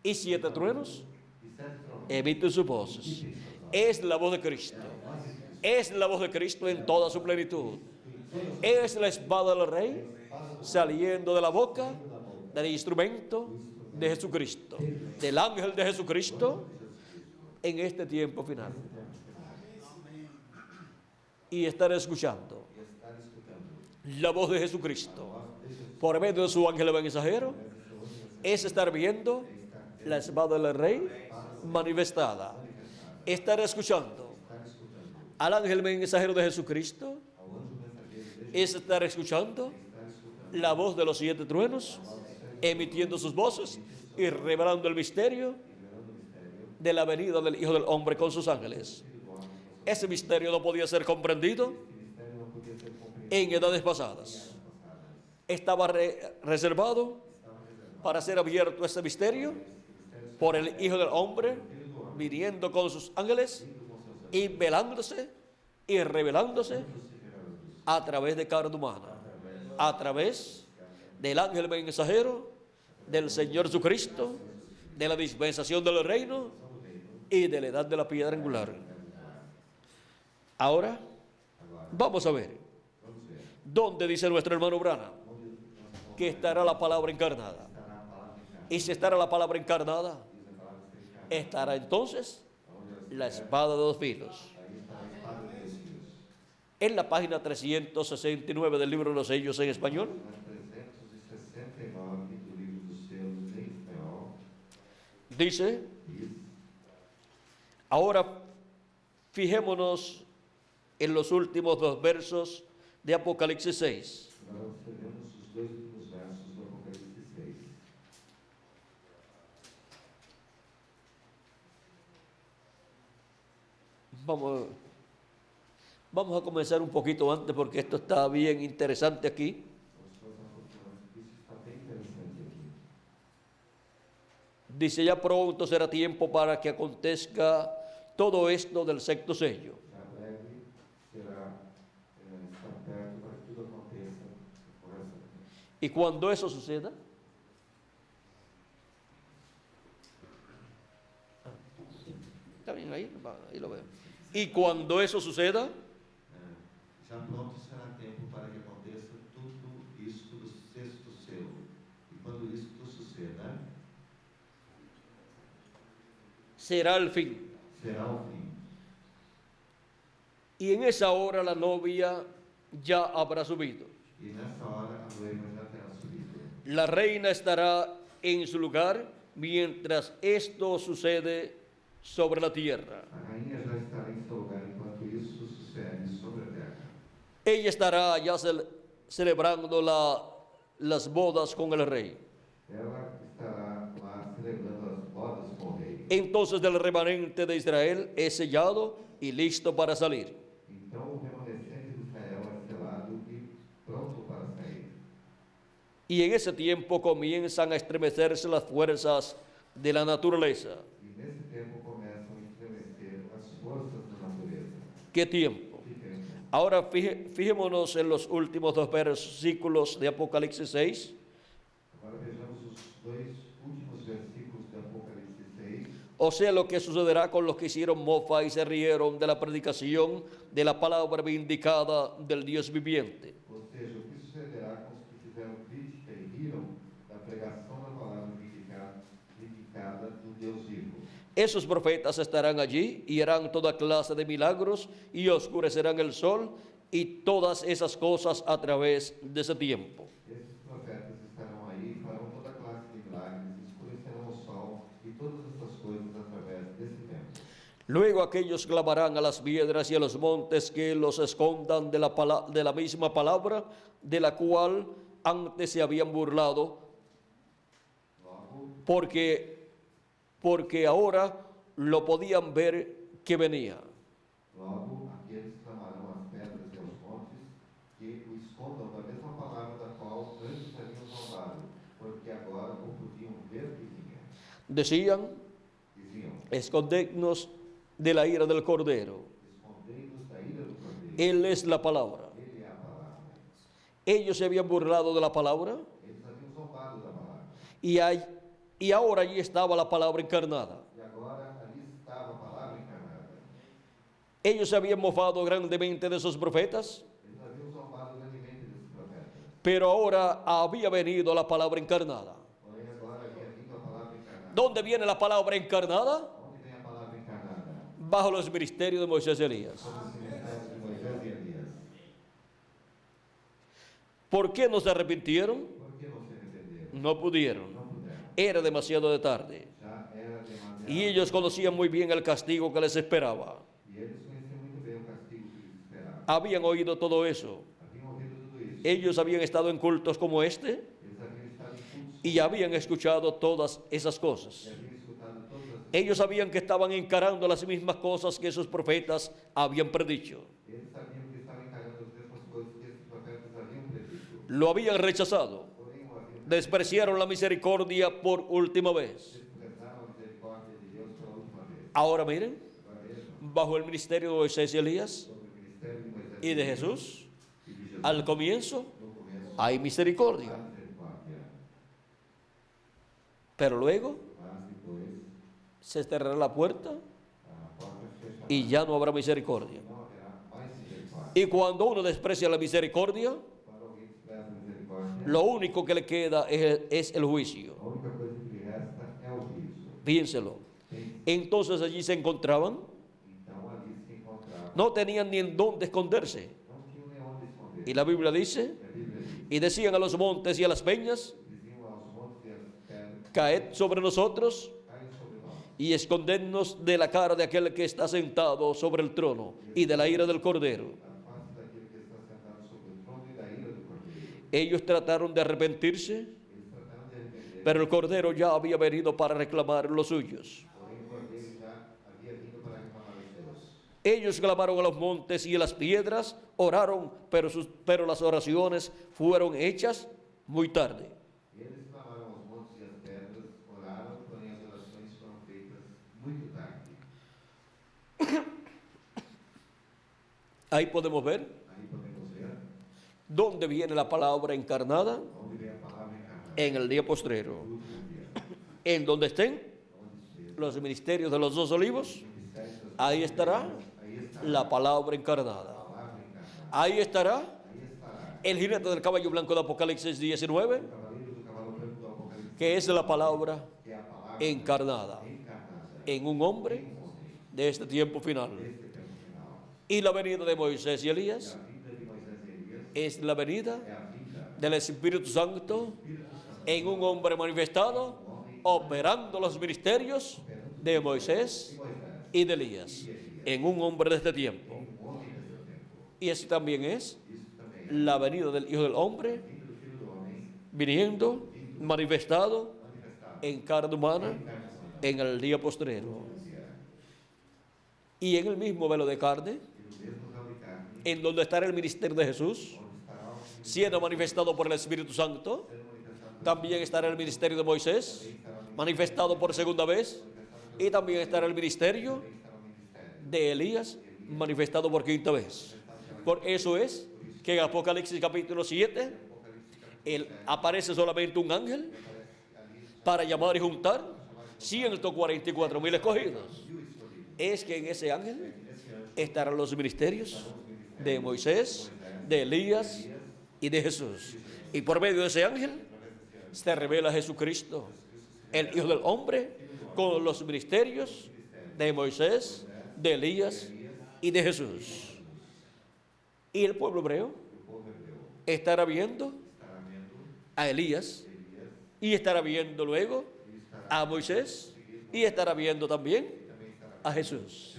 y 7 truenos emiten sus voces. Es la voz de Cristo. Es la voz de Cristo en toda su plenitud. Es la espada del rey saliendo de la boca del instrumento de Jesucristo, del ángel de Jesucristo en este tiempo final. Y estar escuchando la voz de Jesucristo por medio de su ángel mensajero es estar viendo la espada del rey manifestada. Estar escuchando al ángel mensajero de Jesucristo es estar escuchando la voz de los 7 truenos emitiendo sus voces y revelando el misterio de la venida del Hijo del Hombre con sus ángeles. Ese misterio no podía ser comprendido en edades pasadas. Estaba reservado para ser abierto ese misterio por el Hijo del Hombre viniendo con sus ángeles y velándose y revelándose a través de carne humana, a través del ángel mensajero del Señor Jesucristo, de la dispensación del reino y de la edad de la piedra angular. Ahora vamos a ver dónde dice nuestro hermano Branham que estará la palabra encarnada. Y si estará la palabra encarnada, estará entonces la espada de 2 filos. En la página 369 del libro de los sellos en español, dice: ahora fijémonos en los últimos 2 versos de Apocalipsis 6. Vamos a comenzar un poquito antes porque esto está bien interesante aquí. Dice: ya pronto será tiempo para que acontezca todo esto del sexto sello. Y cuando eso suceda, está bien, ahí lo veo. Y cuando eso suceda, já pronto será tempo para que aconteça tudo isto do sexto selo. E quando isto suceda, será el fin. será o fim. Y en esa hora la novia ya habrá subido. E nessa hora a noiva já terá subido. La reina estará en su lugar mientras esto sucede sobre la tierra. A rainha já estará em seu lugar enquanto isso sucede sobre a terra. Ella estará ya celebrando las bodas con el rey. Ela estará lá celebrando as bodas com o rei. Entonces el remanente de Israel es sellado y listo para salir. Então o remanescente de Israel é selado e pronto para sair. Y en ese tiempo comienzan a estremecerse las fuerzas de la naturaleza. E nesse tempo começam a estremecer as forças da natureza. ¿Qué tiempo? Que tempo? Ahora fijémonos en los últimos 2 versículos de Apocalipsis 6. Agora vejamos os 2 últimos versículos de Apocalipse 6. O sea, lo que sucederá con los que hicieron mofa y se rieron de la predicación de la palabra vindicada del Dios viviente. Ou seja, o que sucederá com os que fizeram crítica e riram da pregação da palavra vindicada do Deus vivo? Esos profetas estarán allí y harán toda clase de milagros y oscurecerán el sol y todas esas cosas a través de ese tiempo. Esses profetas estarão aí e farão toda classe de milagres, escurecerão o sol e todas essas coisas através desse tempo. Luego aquellos clamarán a las piedras y a los montes que los escondan de la misma palabra de la cual antes se habían burlado, Logo, porque ahora lo podían ver que venía. logo aqueles clamarão às pedras e aos montes que o escondam da mesma palavra da qual antes haviam zombado, porque agora o podiam ver que vinha. Decían, Diziam: escondednos de la ira del Cordero. escondei-nos da ira do Cordeiro. Él es la palabra. Ele é a palavra. Ellos se habían burlado de la palabra Eles haviam zombado da palavra. y ahora allí estaba la palabra encarnada. E agora ali estava a palavra encarnada. Ellos se habían mofado grandemente de esos profetas, Eles haviam zombado grandemente desses profetas. pero ahora había venido la palabra encarnada. Porém, agora havia vindo a palavra encarnada. ¿Dónde viene la palabra encarnada? Onde vem a palavra encarnada? Bajo los ministerios de Moisés y Elías. Sobre os ministérios de Moisés e Elias. ¿Por qué no se arrepintieron? Por que não se arrependeram? No pudieron. Não puderam. Era demasiado de tarde. Já era demasiado. Y ellos conocían muy bien el castigo que les esperaba. E eles conheciam muito bem o castigo que lhes esperava. Habían oído todo eso. Haviam ouvido tudo isso. Ellos habían estado en cultos como este Eles haviam estado em cultos y habían escuchado todas esas e cosas. haviam escutado todas as Ellos sabían que estaban encarando las mismas cosas que esos profetas habían predicho. Eles sabiam que estavam encarando as mesmas coisas que esses profetas haviam predito. Lo habían rechazado. Porém, o haviam Despreciaron la misericordia por última vez. desprezaram a misericórdia de Deus pela última vez. Ahora miren, Agora vejam, bajo el ministerio de Moisés y Elías sobre o ministério de Moisés y de Jesús, e de Jesus, al comienzo no começo, hay misericordia, há misericórdia, pero luego mas depois se cerrará la puerta a porta fechará y ya no habrá misericordia. e não haverá mais misericórdia. Y cuando uno desprecia la misericordia, Quando alguém despreza a misericórdia, lo único que le queda es el juicio. a única coisa que lhe resta é o juízo. Piénselo. Entonces allí se encontraban, Então ali se encontrava, no tenían ni en dónde esconderse. não tinham nem onde esconder. Y la Biblia dice, E a Bíblia diz, y decían a los montes y a las peñas, diziam aos montes e às pedras, caed sobre nosotros caem sobre nós, y escondednos de la cara de aquel que está sentado sobre el trono y de la ira del Cordero. a face daquele que está sentado sobre o trono e da ira do Cordeiro. Ellos trataron de arrepentirse, Eles trataram de arrepender, pero el Cordero ya había venido para reclamar los suyos. porém o Cordeiro já havia vindo para reclamar os seus. Ellos clamaron a los montes y a las piedras, oraron, pero las oraciones fueron hechas muy tarde. Eles clamaram aos montes e às pedras, oraram, porém as orações foram feitas muito tarde. Ahí podemos ver Aí podemos ver dónde viene la palabra encarnada onde vem a palavra encarnada. en el día postrero. No último dia, En donde estén onde esteja los ministerios de los dos olivos, o mistério das ahí estará aí está la palabra a encarnada. palavra encarnada. Ahí estará Aí estará el jinete del caballo blanco de Apocalipsis 19, o cavaleiro do cavalo branco do Apocalipse, que es la palabra que é a palavra encarnada encarnada en un hombre em um homem de este tiempo final. deste tempo final. Y la venida de Moisés y E Elías a vida de Moisés e Elias es la venida é a vida del Espíritu Santo Espírito Santo, en un hombre manifestado, operando los ministerios de Moisés Moisés, y de Elías, en un hombre de este tiempo. um homem desse tempo. Y así también es Isso também é la venida del Hijo del Hombre, a vida do Filho do Homem viniendo, manifestado manifestada en carne humana em carne humana. en el día postrero. Y en el mismo velo de carne, E no mesmo véu de carne, en donde estará el ministerio de Jesús, onde estará o Espírito siendo manifestado por el Espíritu Santo, sendo manifestado, también estará el ministerio de Moisés, manifestado por segunda vez, y también estará el ministerio também estará o ministério. de Elías, manifestado por quinta vez. Por eso es que en Apocalipsis capítulo 7, aparece solamente un ángel para llamar y juntar 144.000 escogidos. Es que en ese ángel estarán los ministerios de Moisés, de Elías y de Jesús. Y por medio de ese ángel se revela Jesucristo, el Hijo del Hombre, con los ministerios de Moisés, de Elías y de Jesús. Y el pueblo hebreo estará viendo a Elías y estará viendo luego a Moisés y estará viendo también a Jesús.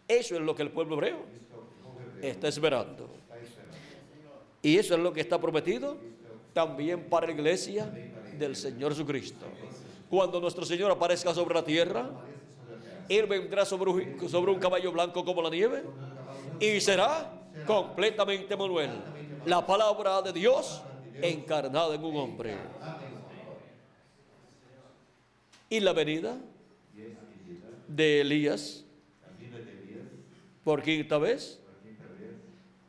Eso es lo que el pueblo hebreo está esperando. Y eso es lo que está prometido también para la iglesia del Señor Jesucristo. Cuando nuestro Señor aparezca sobre la tierra, Él vendrá sobre un caballo blanco como la nieve y será completamente Manuel, la palabra de Dios encarnada en un hombre. Y la venida de Elías por quinta vez,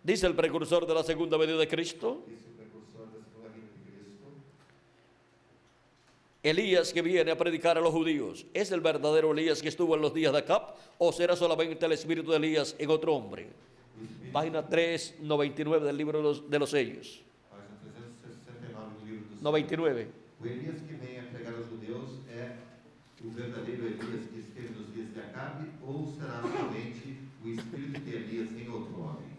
dice el precursor de la segunda venida de Cristo, Elías que viene a predicar a los judíos, ¿es el verdadero Elías que estuvo en los días de Acab o será solamente el espíritu de Elías en otro hombre? Página 399 del libro de los sellos. 99. O Elias que vem a pregar aos judeus é o verdadeiro Elias que esteve nos dias de Acabe ou será somente o espírito de Elias em outro homem?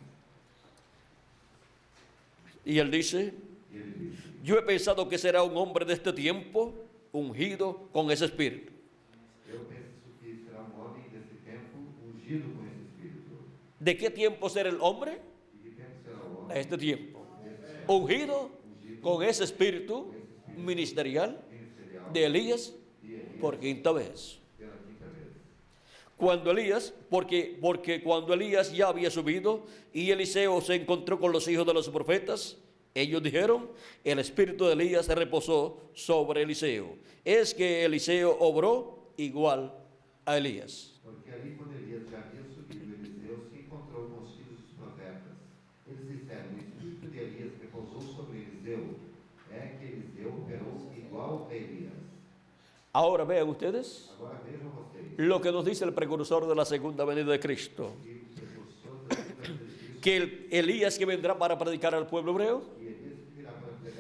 Y él dice, yo he pensado que será un hombre de este tiempo ungido con ese espíritu. Eu penso que será homem desse tempo ungido com esse espírito. ¿De qué tiempo será el hombre? E que tempo será o homem? De este tiempo. Ungido con ese espíritu ministerial de Elías por quinta vez. Pela quinta vez. Cuando Elías, porque cuando Elías ya había subido y Eliseo se encontró con los hijos de los profetas, ellos dijeron, el espíritu de Elías se reposó sobre Eliseo. Es que Eliseo obró igual a Elías. Porque ali quando Elias já havia subido, Eliseu se encontrou com os filhos dos profetas. Eles disseram, o espírito de Elias repousou sobre Eliseu. É que Eliseu operou igual a Elias. Ahora vean ustedes Agora vejam vocês. lo que nos dice el precursor de la segunda venida de Cristo. Que el Elías que vendrá para predicar al pueblo hebreo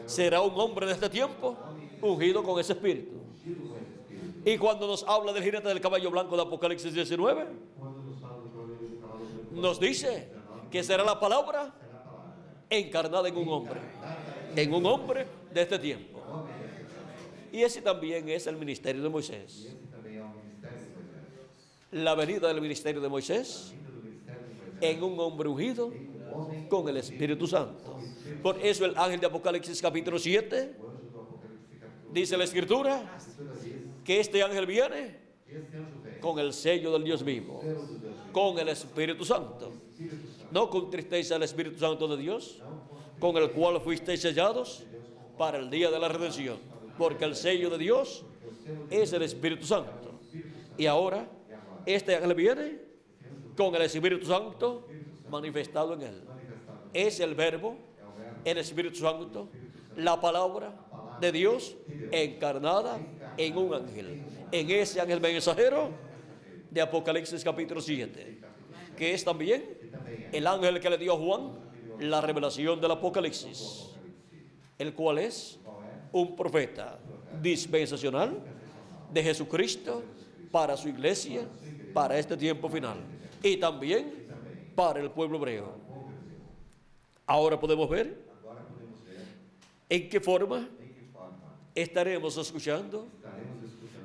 será un hombre de este tiempo ungido con ese espíritu. Y cuando nos habla del jinete del caballo blanco de Apocalipsis 19, nos dice que será la palabra encarnada en un hombre de este tiempo. Y ese también es el ministerio de Moisés. La venida del ministerio de Moisés en un hombre ungido con el Espíritu Santo. Por eso el ángel de Apocalipsis capítulo 7 dice la Escritura que este ángel viene con el sello del Dios vivo, con el Espíritu Santo, no con tristeza el Espíritu Santo de Dios, con el cual fuisteis sellados para el día de la redención, porque el sello de Dios es el Espíritu Santo. Y ahora este ángel viene con el Espíritu Santo manifestado en él. Es el Verbo, el Espíritu Santo, la palabra de Dios encarnada en un ángel, en ese ángel mensajero de Apocalipsis capítulo 7, que es también el ángel que le dio a Juan la revelación del Apocalipsis, el cual es un profeta dispensacional de Jesucristo para su iglesia, para este tiempo final, y también para el pueblo hebreo. Ahora podemos ver en qué forma estaremos escuchando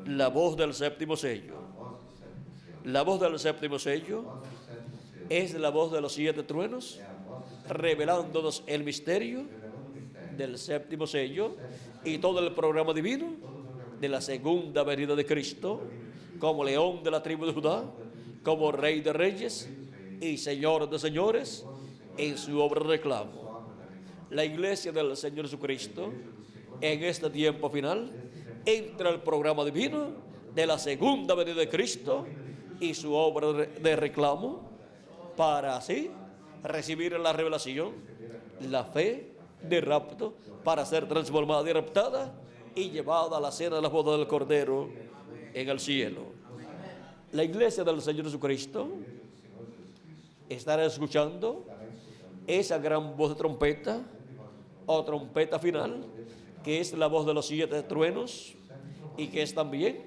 la voz del séptimo sello. La voz del séptimo sello es la voz de los 7 truenos, revelándonos el misterio del séptimo sello y todo el programa divino de la segunda venida de Cristo, como león de la tribu de Judá, como rey de reyes y señor de señores, en su obra de reclamo. La iglesia del Señor Jesucristo, en este tiempo final, entra el programa divino de la segunda venida de Cristo y su obra de reclamo, para así recibir la revelación, la fe de rapto, para ser transformada y raptada y llevada a la cena de la boda del Cordero en el cielo. La iglesia del Señor Jesucristo estará escuchando esa gran voz de trompeta o trompeta final, que es la voz de los 7 truenos y que es también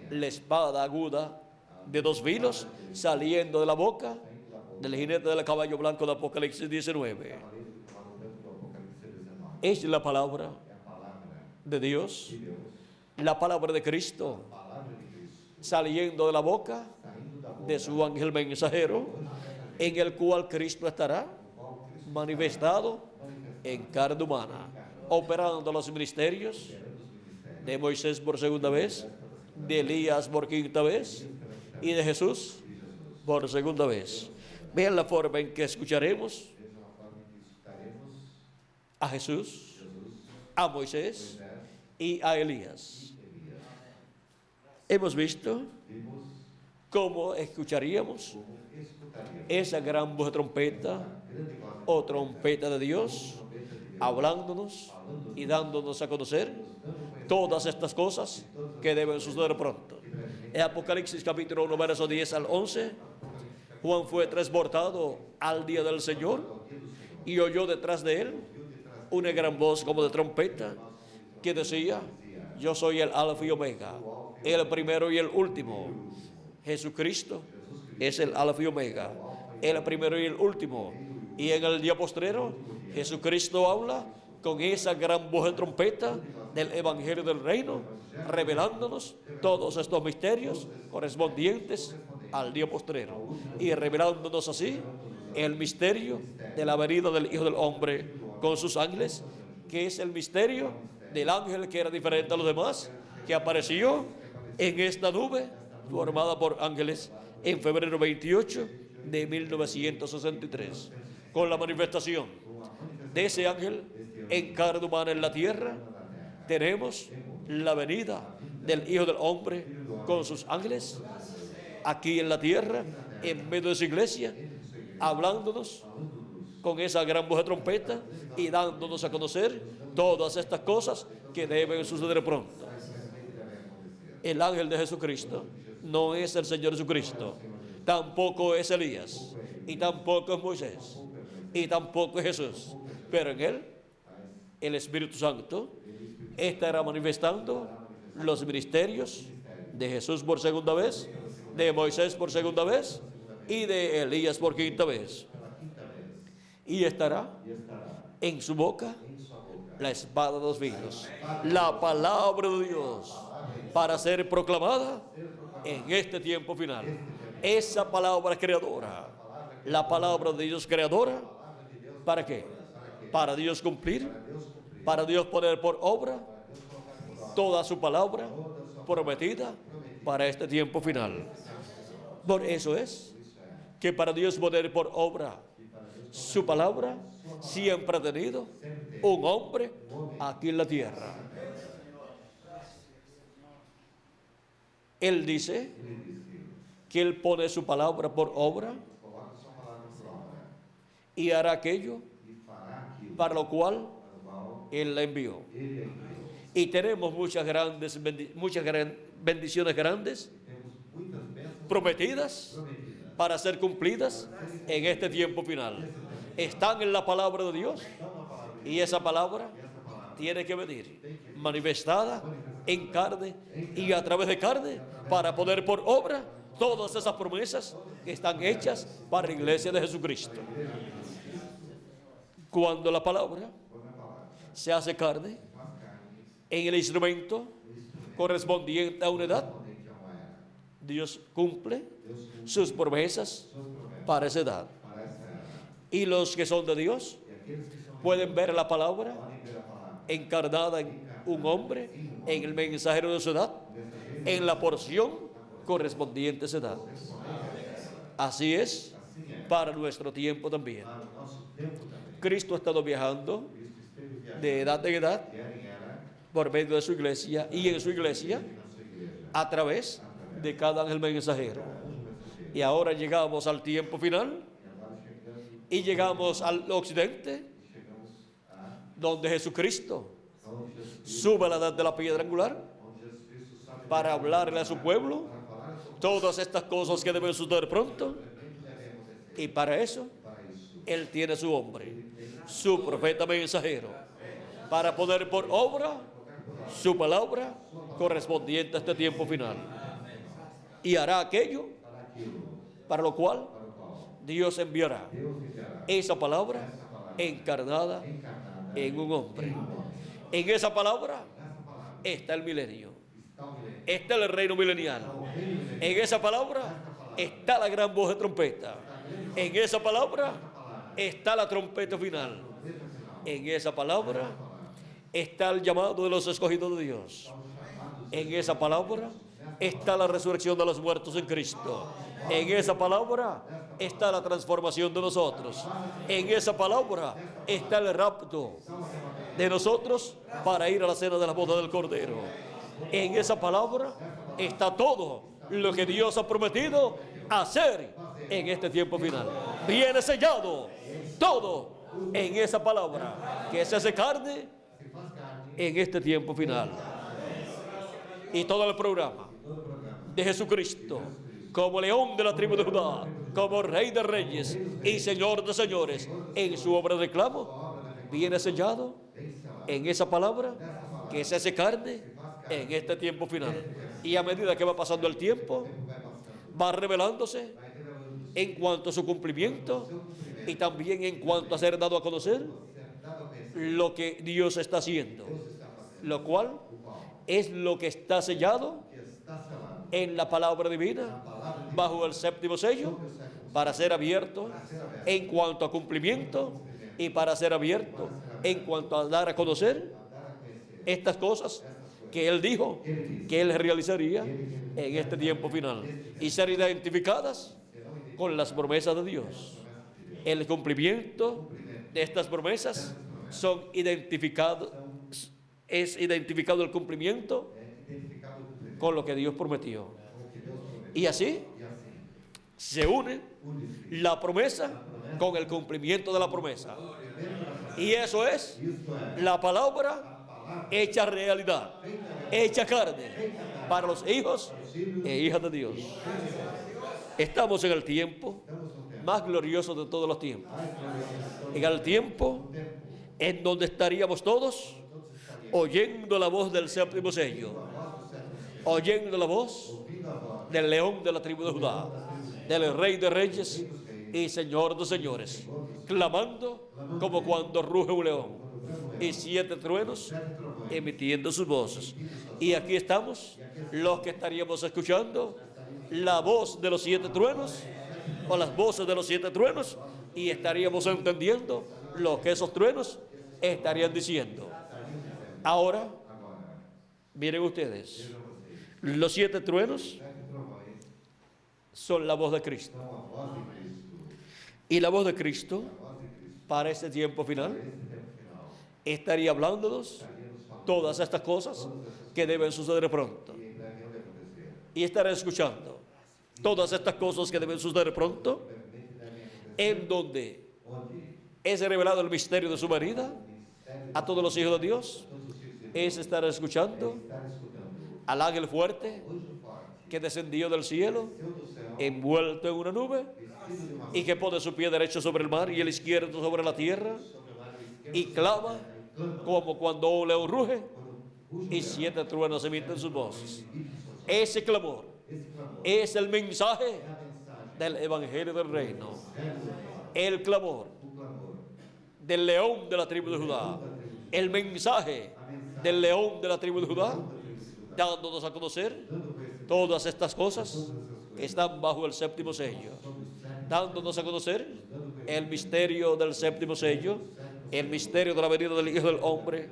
la espada aguda de 2 filos saliendo de la boca del jinete del caballo blanco de Apocalipsis 19. Es la palabra de Dios, la palabra de Cristo, saliendo de la boca de su ángel mensajero, en el cual Cristo estará manifestado en carne humana, operando los ministerios de Moisés por segunda vez, de Elías por quinta vez y de Jesús por segunda vez. Vean la forma en que escucharemos a Jesús, a Moisés y a Elías. Hemos visto cómo escucharíamos esa gran voz de trompeta o trompeta de Dios, hablándonos y dándonos a conocer todas estas cosas que deben suceder pronto. En Apocalipsis capítulo 1, versos 10 al 11, Juan fue transportado al día del Señor y oyó detrás de él una gran voz como de trompeta que decía: yo soy el Alfa y Omega, el primero y el último. Jesucristo es el Alfa y Omega, el primero y el último. Y en el día postrero, Jesucristo habla con esa gran voz de trompeta del Evangelio del Reino, revelándonos todos estos misterios correspondientes al día postrero y revelándonos así el misterio de la venida del Hijo del Hombre con sus ángeles, que es el misterio del ángel que era diferente a los demás, que apareció en esta nube formada por ángeles en febrero 28 de 1963, con la manifestación de ese ángel en carne humana en la tierra. Tenemos la venida del Hijo del Hombre con sus ángeles aquí en la tierra, en medio de su iglesia, hablándonos con esa gran voz de trompeta y dándonos a conocer todas estas cosas que deben suceder pronto. El ángel de Jesucristo no es el Señor Jesucristo, tampoco es Elías, y tampoco es Moisés, y tampoco es Jesús, pero en él el Espíritu Santo estará manifestando los ministerios de Jesús por segunda vez, de Moisés por segunda vez y de Elías por quinta vez. Y estará en su boca la espada de 2 filos, la palabra de Dios, para ser proclamada en este tiempo final. Esa palabra creadora, la palabra de Dios creadora, ¿para qué? Para Dios cumplir, para Dios poner por obra toda su palabra prometida para este tiempo final. Por eso es que para Dios poner por obra su palabra, siempre ha tenido un hombre aquí en la tierra. Él dice que Él pone su palabra por obra y hará aquello para lo cual Él la envió. Y tenemos muchas bendiciones grandes prometidas para ser cumplidas en este tiempo final. Están en la palabra de Dios, y esa palabra tiene que venir manifestada en carne y a través de carne para poner por obra todas esas promesas que están hechas para la iglesia de Jesucristo. Cuando la palabra se hace carne en el instrumento correspondiente a una edad, Dios cumple sus promesas para esa edad. Y los que son de Dios pueden ver la palabra encarnada en un hombre, en el mensajero de su edad, en la porción correspondiente a esa edad. Así es para nuestro tiempo también. Cristo ha estado viajando de edad en edad por medio de su iglesia y en su iglesia a través de cada ángel mensajero. Y ahora llegamos al tiempo final y llegamos al occidente, donde Jesucristo sube a la edad de la piedra angular para hablarle a su pueblo todas estas cosas que deben suceder pronto. Y para eso, Él tiene su hombre, su profeta mensajero, para poner por obra su palabra correspondiente a este tiempo final. Y hará aquello para lo cual Dios enviará esa palabra encarnada en un hombre. En esa palabra está el milenio, está el reino milenial. En esa palabra está la gran voz de trompeta. En esa palabra está la trompeta final. En esa palabra está el llamado de los escogidos de Dios. En esa palabra está la resurrección de los muertos en Cristo. En esa palabra está la transformación de nosotros. En esa palabra está el rapto de nosotros para ir a la cena de la boda del Cordero. En esa palabra está todo lo que Dios ha prometido hacer en este tiempo final. Viene sellado todo en esa palabra que se hace carne en este tiempo final. Y todo el programa de Jesucristo como león de la tribu de Judá, como rey de reyes y señor de señores, en su obra de reclamo, viene sellado en esa palabra que se hace carne en este tiempo final. Y a medida que va pasando el tiempo, va revelándose en cuanto a su cumplimiento y también en cuanto a ser dado a conocer lo que Dios está haciendo, lo cual es lo que está sellado en la palabra divina bajo el séptimo sello, para ser abierto en cuanto a cumplimiento y para ser abierto en cuanto a dar a conocer estas cosas que Él dijo que Él realizaría en este tiempo final y ser identificadas con las promesas de Dios. El cumplimiento de estas promesas son identificados, es identificado el cumplimiento con lo que Dios prometió. Y así se une la promesa con el cumplimiento de la promesa. Y eso es la palabra hecha realidad, hecha carne para los hijos e hijas de Dios. Estamos en el tiempo más glorioso de todos los tiempos. En el tiempo en donde estaríamos todos oyendo la voz del séptimo sello, oyendo la voz del león de la tribu de Judá, del rey de reyes y señor de señores, clamando como cuando ruge un león, y 7 truenos emitiendo sus voces. Y aquí estamos los que estaríamos escuchando la voz de los 7 truenos, o las voces de los 7 truenos, y estaríamos entendiendo lo que esos truenos estarían diciendo. Ahora, miren ustedes, los 7 truenos son la voz de Cristo. Y la voz de Cristo para este tiempo final estaría hablándonos todas estas cosas que deben suceder pronto. Y estará escuchando todas estas cosas que deben suceder pronto, en donde es revelado el misterio de su venida a todos los hijos de Dios. Es estar escuchando al ángel fuerte que descendió del cielo, envuelto en una nube, y que pone su pie derecho sobre el mar y el izquierdo sobre la tierra, y clama como cuando un león ruge, y 7 truenos emiten sus voces. Ese clamor es el mensaje del evangelio del reino, el clamor del león de la tribu de Judá, el mensaje del león de la tribu de Judá, dándonos a conocer todas estas cosas que están bajo el séptimo sello, dándonos a conocer el misterio del séptimo sello, el misterio de la venida del Hijo del Hombre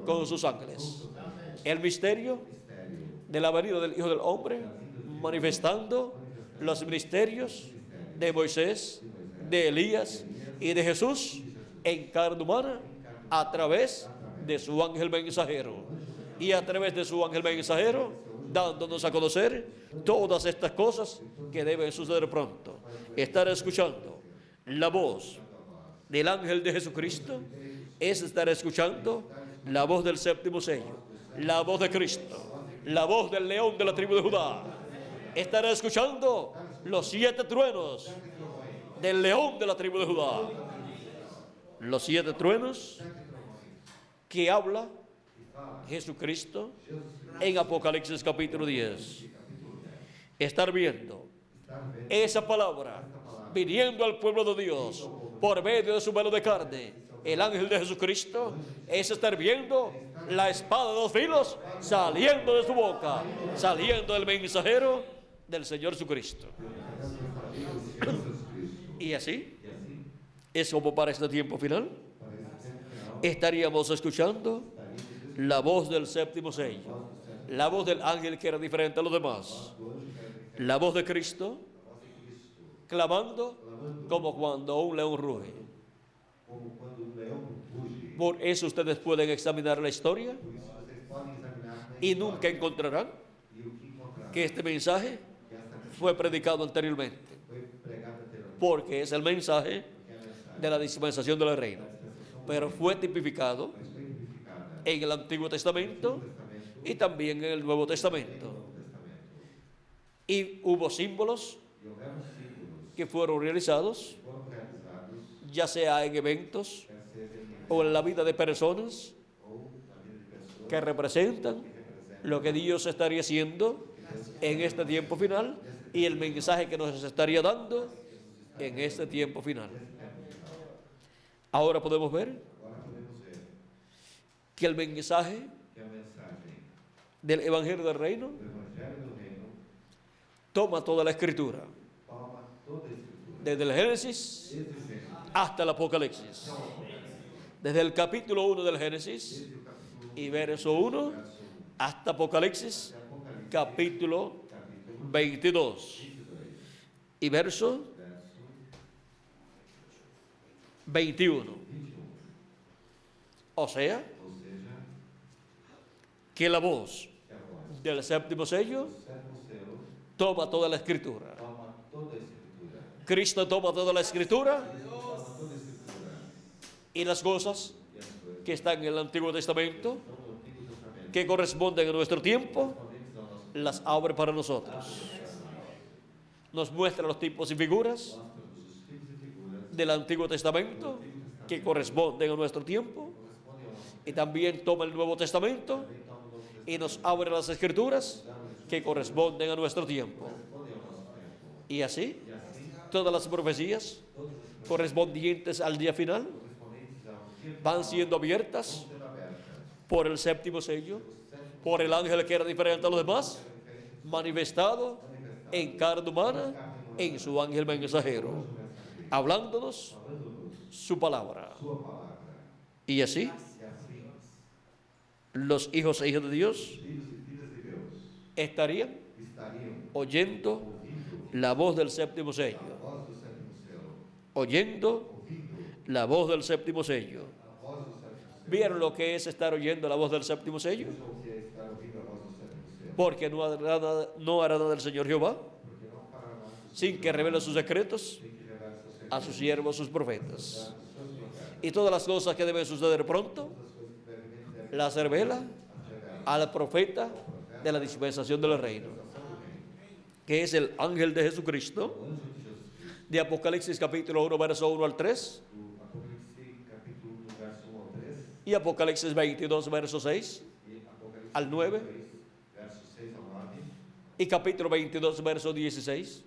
con sus ángeles, el misterio de la venida del Hijo del Hombre manifestando los ministerios de Moisés, de Elías y de Jesús en carne humana a través de su ángel mensajero, y a través de su ángel mensajero dándonos a conocer todas estas cosas que deben suceder pronto. Estar escuchando la voz del ángel de Jesucristo es estar escuchando la voz del séptimo sello, la voz de Cristo, la voz del león de la tribu de Judá. Estará escuchando los 7 truenos del león de la tribu de Judá. Los 7 truenos que habla Jesucristo en Apocalipsis capítulo 10. Estar viendo esa palabra viniendo al pueblo de Dios por medio de su velo de carne, el ángel de Jesucristo, es estar viendo la espada de 2 filos saliendo de su boca, saliendo del mensajero del Señor Jesucristo. Y así es como para este tiempo final estaríamos escuchando la voz del 7º sello, la voz del ángel que era diferente a los demás, la voz de Cristo clamando como cuando un león ruge. Por eso ustedes pueden examinar la historia y nunca encontrarán que este mensaje fue predicado anteriormente, porque es el mensaje de la dispensación del reino, pero fue tipificado en el Antiguo Testamento y también en el Nuevo Testamento. Y hubo símbolos que fueron realizados, ya sea en eventos o en la vida de personas que representan lo que Dios estaría haciendo en este tiempo final y el mensaje que nos estaría dando en este tiempo final. Ahora podemos ver que el mensaje del Evangelio del Reino toma toda la Escritura, desde el Génesis hasta el Apocalipsis, desde el capítulo 1 del Génesis y verso 1 hasta Apocalipsis capítulo 22 y verso 21. O sea, que la voz del 7º sello toma toda la Escritura. Cristo toma toda la Escritura y las cosas que están en el Antiguo Testamento, que corresponden a nuestro tiempo, las abre para nosotros. Nos muestra los tipos y figuras del Antiguo Testamento que corresponden a nuestro tiempo, y también toma el Nuevo Testamento y nos abre las Escrituras que corresponden a nuestro tiempo. Y así, todas las profecías correspondientes al día final van siendo abiertas por el 7º sello, por el ángel que era diferente a los demás, manifestado en carne humana, en su ángel mensajero, hablándonos su palabra. Y así, los hijos e hijas de Dios estarían oyendo la voz del 7º sello, oyendo la voz del 7º sello. ¿Vieron lo que es estar oyendo la voz del 7º sello? Porque no hará nada del Señor Jehová sin que revele sus secretos a sus siervos, sus profetas. Y todas las cosas que deben suceder pronto las revela al profeta de la dispensación del reino, que es el ángel de Jesucristo, de Apocalipsis capítulo 1, verso 1 al 3, y Apocalipsis 22, verso 6 al 9, y capítulo 22, verso 16.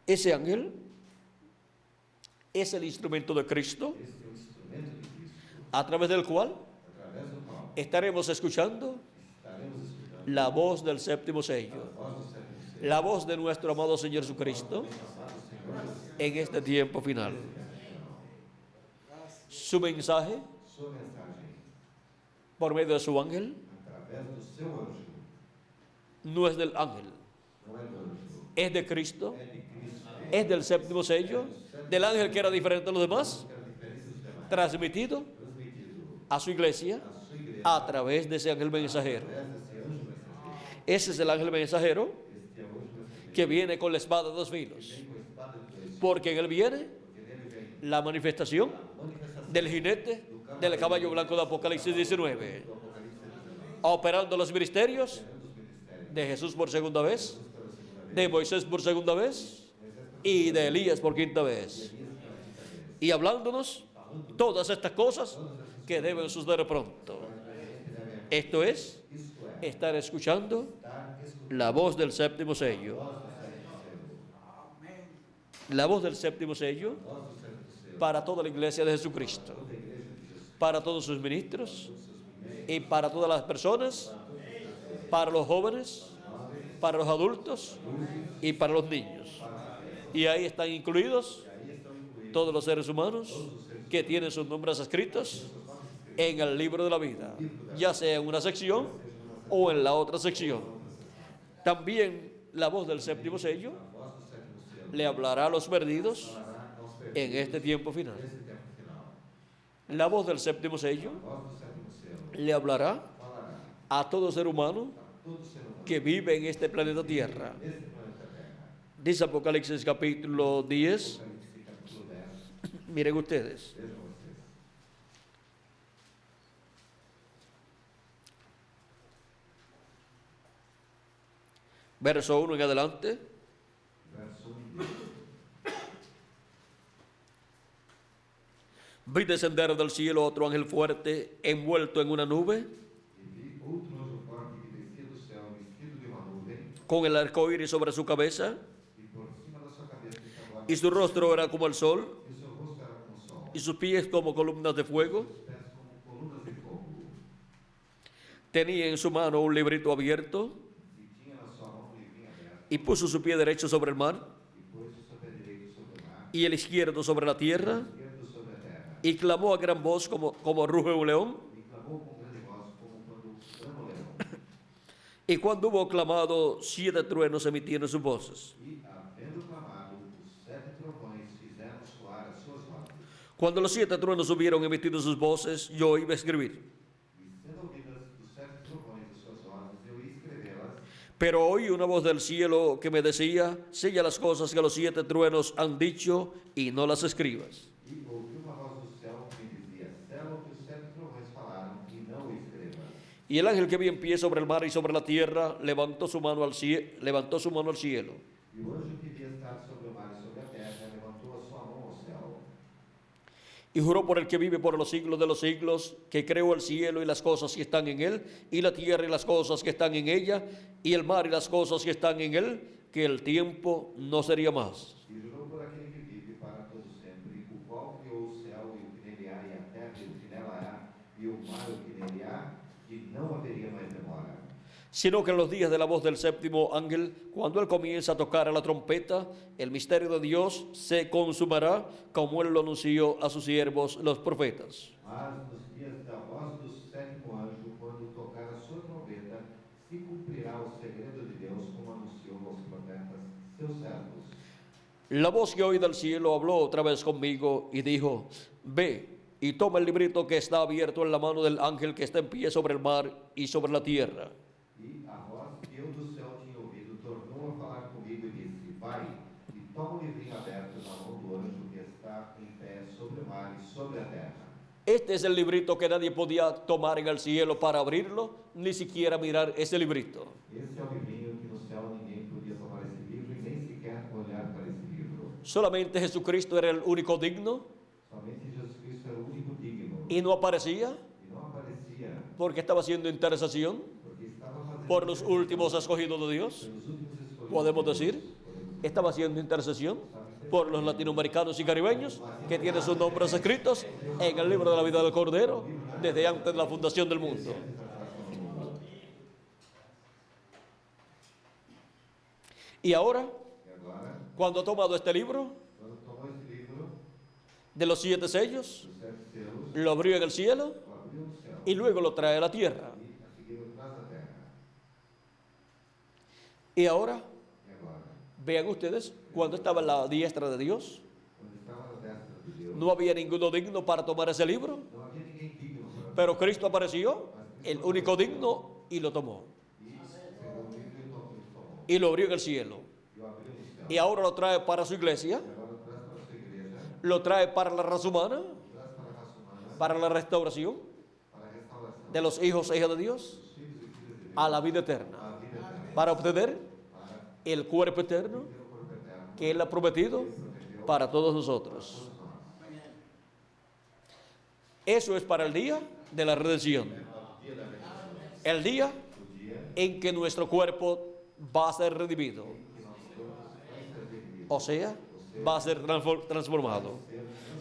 Ese ángel es el instrumento de Cristo, a través del cual estaremos escuchando la voz del 7º sello, la voz de nuestro amado Señor Jesucristo en este tiempo final. Su mensaje, por medio de su ángel, no es del ángel, es de Cristo, es del 7º sello, del ángel que era diferente a los demás, transmitido a su iglesia a través de ese ángel mensajero. Ese es el ángel mensajero que viene con la espada de 2 filos, porque en él viene la manifestación del jinete del caballo blanco de Apocalipsis 19, operando los ministerios de Jesús por segunda vez, de Moisés por segunda vez y de Elías por quinta vez, y hablándonos todas estas cosas que deben suceder pronto. Esto es estar escuchando la voz del séptimo sello. La voz del séptimo sello para toda la iglesia de Jesucristo, para todos sus ministros y para todas las personas, para los jóvenes, para los adultos y para los niños. Y ahí están incluidos todos los seres humanos que tienen sus nombres escritos en el libro de la vida, ya sea en una sección o en la otra sección. También la voz del séptimo sello le hablará a los perdidos en este tiempo final. La voz del séptimo sello le hablará a todo ser humano que vive en este planeta Tierra. Dice Apocalipsis capítulo 10. Miren ustedes. Verso 1 en adelante. Vi descender del cielo otro ángel fuerte, envuelto en una nube, con el arco iris sobre su cabeza, y su rostro era como el sol, y sus pies como columnas de fuego. Tenía en su mano un librito abierto, y puso su pie derecho sobre el mar, y el izquierdo sobre la tierra, y clamó a gran voz como ruge un león. Y cuando hubo clamado, 7 truenos emitieron sus voces. Cuando los 7 truenos hubieron emitido sus voces, yo iba a escribir. Pero oí una voz del cielo que me decía: sella las cosas que los 7 truenos han dicho y no las escribas. Y el ángel que vi en pie sobre el mar y sobre la tierra levantó su mano al cielo. Y juró por el que vive por los siglos de los siglos, que creó el cielo y las cosas que están en él, y la tierra y las cosas que están en ella, y el mar y las cosas que están en él, que el tiempo no sería más. E jurou por aquele que vive para todo sempre, o qual criou o céu e o que nele há, e a terra e o que nela há, e o mar e o que nele há, que não haveria mais demora. Sino que en los días de la voz del séptimo ángel, cuando él comienza a tocar a la trompeta, el misterio de Dios se consumará, como él lo anunció a sus siervos los profetas. Mas nos dias da voz do sétimo anjo, quando tocar a sua trombeta, se cumprirá o segredo de Deus, como anunciou aos profetas, seus servos. La voz que oí del cielo habló otra vez conmigo y dijo: ve y toma el librito que está abierto en la mano del ángel que está en pie sobre el mar y sobre la tierra. E a voz que eu do céu tinha ouvido tornou a falar comigo e disse: vai, e toma o livrinho aberto na mão do anjo que está em pé sobre o mar e sobre a terra. Este es el librito que nadie podía tomar en el cielo para abrirlo, ni siquiera mirar ese librito. Esse é o livrinho que no céu ninguém podia tomar esse livro e nem sequer olhar para esse livro. Solamente Jesucristo era el único digno Somente Jesus Cristo era o único digno. y no aparecía E não aparecia porque estaba haciendo intercesión porque estava fazendo por los últimos escogidos de Dios. pelos últimos escolhidos. Podemos decir, estaba haciendo intercesión por los latinoamericanos y caribeños que tienen sus nombres escritos en el libro de la vida del Cordero desde antes de la fundación del mundo. Y ahora, E agora, cuando ha tomado este libro quando tomou esse livro, de los 7 sellos, os 7 selos, lo abrió en el cielo o abriu no céu y luego lo trae a la tierra. e a seguir o traz da terra. Y ahora, E agora, vean ustedes, cuando estaba en la diestra de Dios, quando estava na destra de Deus, no había ninguno digno para tomar ese libro, não havia ninguém digno para pero Cristo apareció, el único digno, y lo tomó. e pegou o livro e tomou. Y lo abrió en el cielo. E o abriu no céu. Y ahora lo trae para su iglesia, E agora o traz para a sua igreja, lo trae para la raza humana, o traz para a raça humana, para la restauración para a restauração de los hijos e hijas de Dios dos filhos e filhas de Deus a la vida eterna, à vida eterna, para obtener para el cuerpo eterno ter o corpo eterno que Él ha prometido que prometeu para todos para nosotros. todos nós. Eso es para el día de la redención, É o dia da redenção, el día o dia en que nuestro cuerpo va a ser redimido, que nosso corpo vai ser redimido, o sea, va a ser transformado.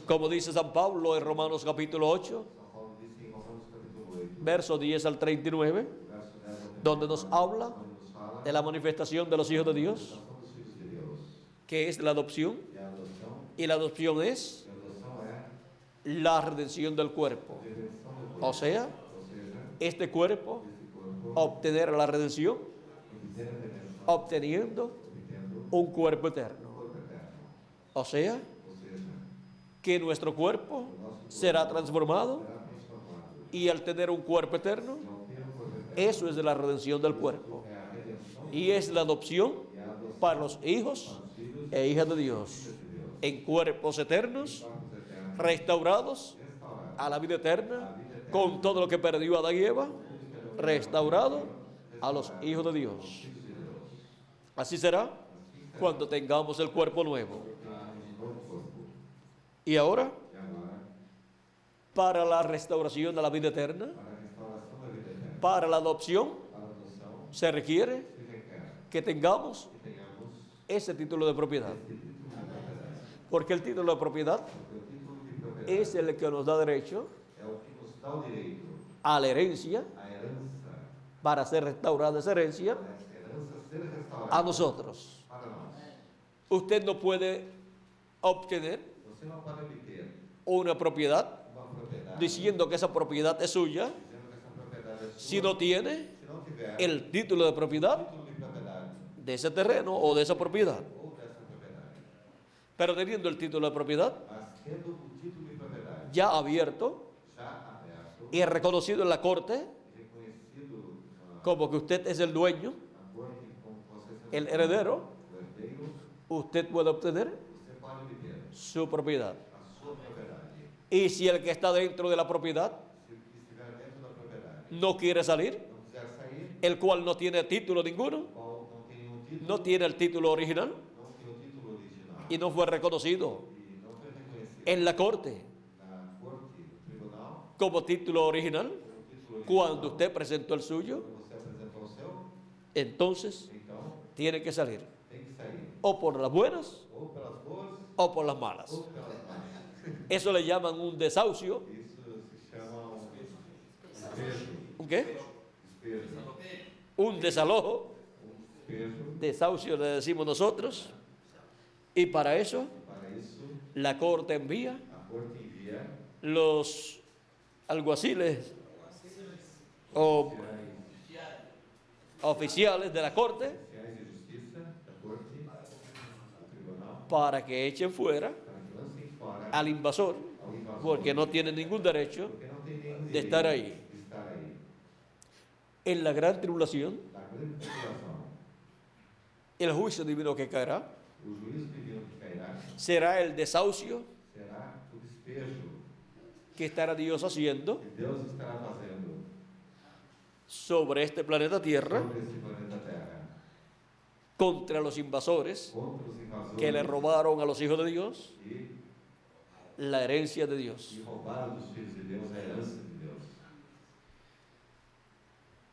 Como dice San Pablo en Romanos capítulo 8, São Paulo disse em Romanos capítulo 8, verso 10 al 39, verso 10 ao 39, donde nos habla onde nos fala de la manifestación de los hijos de Dios, da manifestação dos filhos de Deus, que es la adopción, e a adoção, y la adopción es e a adoção é la redención del cuerpo. a redenção do O corpo, sea, ou seja, este cuerpo esse corpo obtener la redención obter a redenção, obteniendo obtendo un cuerpo eterno. o corpo eterno, O sea, ou seja, que nuestro cuerpo o nosso corpo será transformado será transformado, y al tener un cuerpo eterno, e ao ter um corpo eterno, eso es de la redención del cuerpo. é a redenção Y es la adopción e a adoção para los hijos para os filhos e hijas de Dios de Deus, en cuerpos eternos, corpos eternos, restaurados restaurados, a la vida eterna, con todo lo que perdió Adán y Eva, restaurado a los hijos de Dios. filhos de Deus, Así será cuando tengamos el cuerpo nuevo. um novo corpo. Y ahora, E agora, para la restauración de la vida eterna, para a restauração da vida eterna, para la adopción, para a adoção, se requiere se requer que tengamos que tenhamos ese título de propiedad. este título de propriedade. Porque el título de propiedad Porque o título de propriedade es el que nos da derecho é o que nos dá o direito a la herencia à herança, para ser restaurada esa herencia a essa herança ser restaurada a nosotros. para nós. Usted no puede obtener Você não pode obter una propiedad uma propriedade diciendo que esa propiedad es suya dizendo que essa propriedade é sua, si no tiene se não tiver el título de propiedad título de propriedade de ese terreno o de esa propiedad. ou dessa propriedade. Pero teniendo el título de propiedad Mas tendo o título de propriedade ya abierto já aberto y reconocido en la corte e reconhecido como que usted es el dueño, na corte como você sendo el heredero, o herdeiro, usted puede obtener você pode obter su propiedad. a sua propriedade. Y si el que está dentro de la propiedad Se o que estiver dentro da propriedade no quiere salir, não quiser sair, el cual no tiene título ninguno, qual não tem nenhum título, no tiene el título original não tem o título original y no fue reconocido e não foi reconhecido en la corte na corte, no tribunal, como título original, como título original, cuando usted presentó el suyo, quando você apresentou o seu, entonces então tiene que salir, tem que sair o por las buenas ou pelas boas o por las malas. ou pelas más. Eso le llaman un desahucio. Isso se chama despejo. ¿Un qué? Despejo. Un desalojo. Despejo. Desahucio le decimos nosotros. Y para eso Para isso, la corte envía a corte envia los alguaciles o oficiales de la corte oficiais de justiça da corte, do tribunal, para que echen fuera para que lancem fora al invasor, ao invasor, porque no tiene ningún derecho porque não tem nenhum de direito estar ahí. de estar aí. En la gran tribulación, Na grande tribulação, el juicio divino que caerá o juízo divino que cairá será el desahucio será o despejo que estará Dios haciendo que Deus estará fazendo sobre este planeta Tierra sobre esse planeta Terra contra los invasores contra os invasores que le robaron a los hijos de Dios e la herencia de Dios. roubaram dos filhos de Deus a herança de Deus.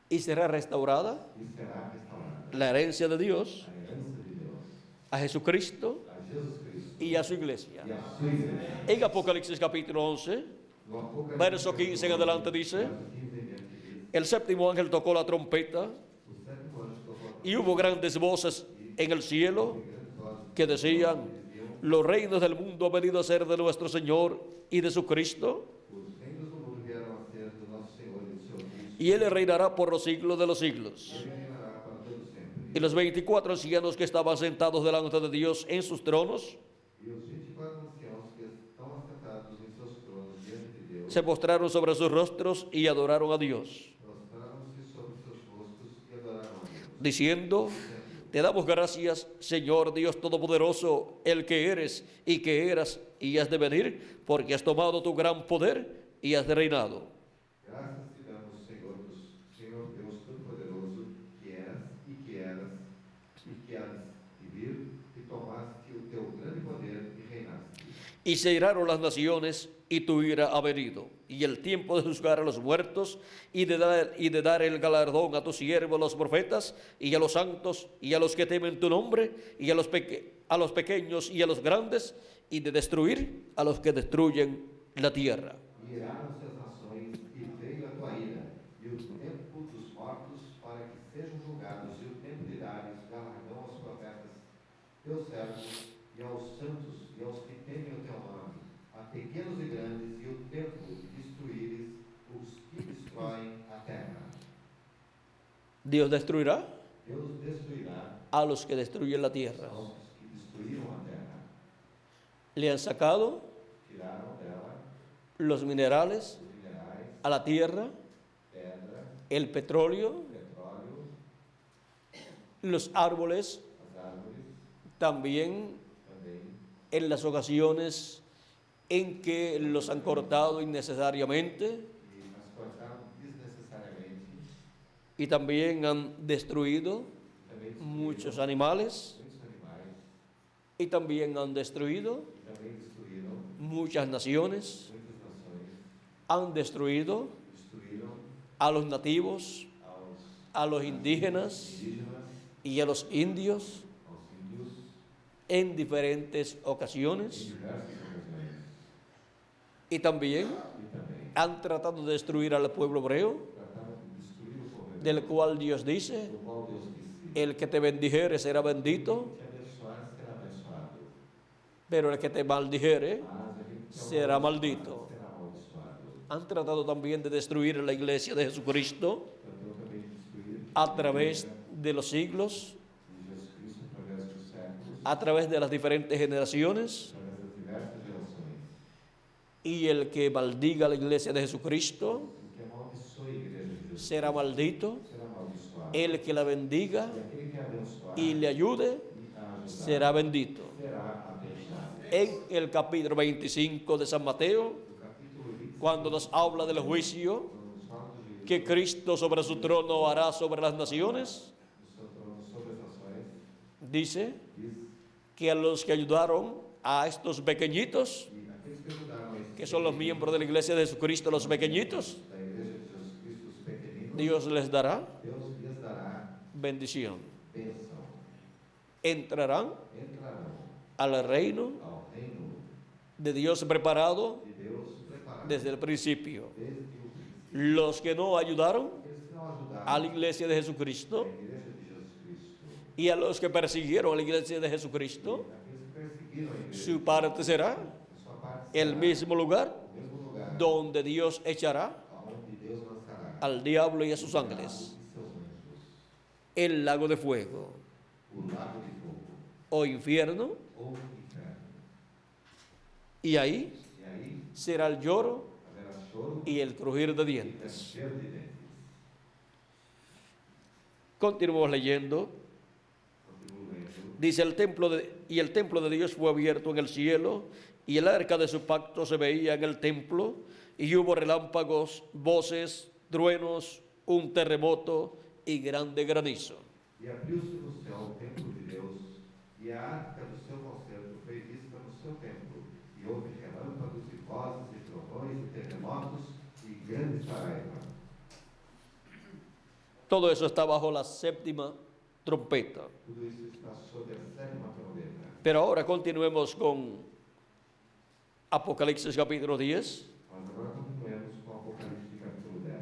Y será restaurada E será restaurada la herencia de Dios a herança de Deus a Jesucristo a Jesus Cristo y a su iglesia. e a sua igreja. En Apocalipsis capítulo 11, No Apocalipse, verso 15 en adelante dice: verso 15 en diante diz, el séptimo ángel tocó la trompeta o sétimo anjo tocou a y hubo grandes voces en el cielo grandes vozes que decían: los reinos del mundo han venido a ser de nuestro Señor y de su Cristo, os reinos do mundo vieram a ser do nosso Senhor e do seu Cristo, y Él reinará por los siglos de los siglos. e ele reinará para todo sempre. Y los 24 ancianos que estaban sentados delante de Dios en sus tronos E os 24 anciãos que estão assentados em seus tronos diante de Deus se postraron sobre sus rostros y adoraron a Dios, prostraram-se sobre seus rostos e adoraram a Deus, diciendo: te damos gracias, Señor Dios Todopoderoso, el que eres y que eras y has de venir, porque has tomado tu gran poder y has reinado. Graças te damos, Senhor Deus Todo-Poderoso, que eras e que eras e que has de vir, e tomaste o teu grande poder e reinaste. Y se iraron las naciones, y tu ira ha venido, y el tiempo de juzgar a los muertos, y de dar el galardón a tus siervos los profetas, y a los santos, y a los que temen tu nombre, y a los pequeños y a los grandes, y de destruir a los que destruyen la tierra. E iraram-se as nações, e veio a tua ira, e o tempo dos mortos, para que sejam julgados, e o tempo de dares galardão aos profetas, teus servos, e aos santos, e aos que temem o teu nome, a pequenos e grandes, e o tempo de destruíres os que destroem a terra. Dios destruirá Deus destruirá a los que destruyen la tierra. aos que destruíram a terra. Le han sacado Tiraram dela los minerales os minerais, a la tierra, pedra, el petróleo, petróleo, los árboles, as árvores, también também, en las ocasiones en que los han cortado innecesariamente, e as cortaram desnecessariamente, y también han destruido também muchos animales, muitos animais, y también han destruido e também destruíram muchas naciones, muitas nações, han destruido destruíram a los nativos, aos a los indígenas indígenas, y a los indios aos índios, en diferentes em ocasiones, diversas ocasiões, y también e também han tratado de destruir al pueblo hebreo, trataram de destruir o povo hebreu, del cual Dios dice: do qual Deus disse, el que te bendijere será bendito, que abençoar será abençoado, pero el que te maldijere mas aquele que será maldito. será amaldiçoado. Han tratado también de destruir la iglesia de Jesucristo Tratou também de destruir a través de los siglos, de Jesus Cristo através dos séculos, a través de las diferentes generaciones, através das diversas gerações. y el que maldiga la iglesia de Jesucristo O que amaldiçoe a igreja de Jesus será maldito, será amaldiçoado. el que la bendiga E aquele que abençoar y le ayude e a ajudar será bendito. será abençoado. En el capítulo 25 de San Mateo, O capítulo 25, cuando nos habla del juicio quando nos fala do juízo que Cristo sobre su trono hará sobre las naciones, do seu trono sobre as nações, dice diz, que a los que ayudaron a estos pequeñitos, e aqueles que ajudaram a esses que son los miembros de la iglesia de Jesucristo, los pequeñitos, da igreja de Jesus Cristo, os pequeninos, Dios les dará Deus lhes dará bendición. bênção. Entrarán Entrarão al reino ao reino de Dios preparado de Deus preparado desde el principio. desde o princípio. Los que no ayudaron Aqueles que não ajudaram a la iglesia de Jesucristo a igreja de Jesus Cristo, y a los que persiguieron a la iglesia de Jesucristo, aqueles que perseguiram a igreja, su parte será a sua parte el será mismo lugar o mesmo lugar donde Dios echará onde Deus lançará al diablo y a sus ángeles, e seus anjos, el lago de fuego o lago de fogo o infierno, ou inferno. y ahí E aí será el lloro haverá choro y el crujir de e dientes. ranger de dentes. Continuamos leyendo. Continuo lendo. Dice: el templo de Dios fue abierto en el cielo, y el arca de su pacto se veía en el templo, y hubo relámpagos, voces, truenos, un terremoto y grande granizo. E abriu-se no céu o templo de Deus, e a arca do seu concerto foi vista no seu templo, e houve relâmpagos e vozes e trovões e terremotos e grande saraiva. Todo eso está bajo la séptima trompeta. Tudo isso está sob a sétima trombeta. Pero ahora continuemos con Apocalipsis capítulo 10. Mas agora continuemos com Apocalipse capítulo 10.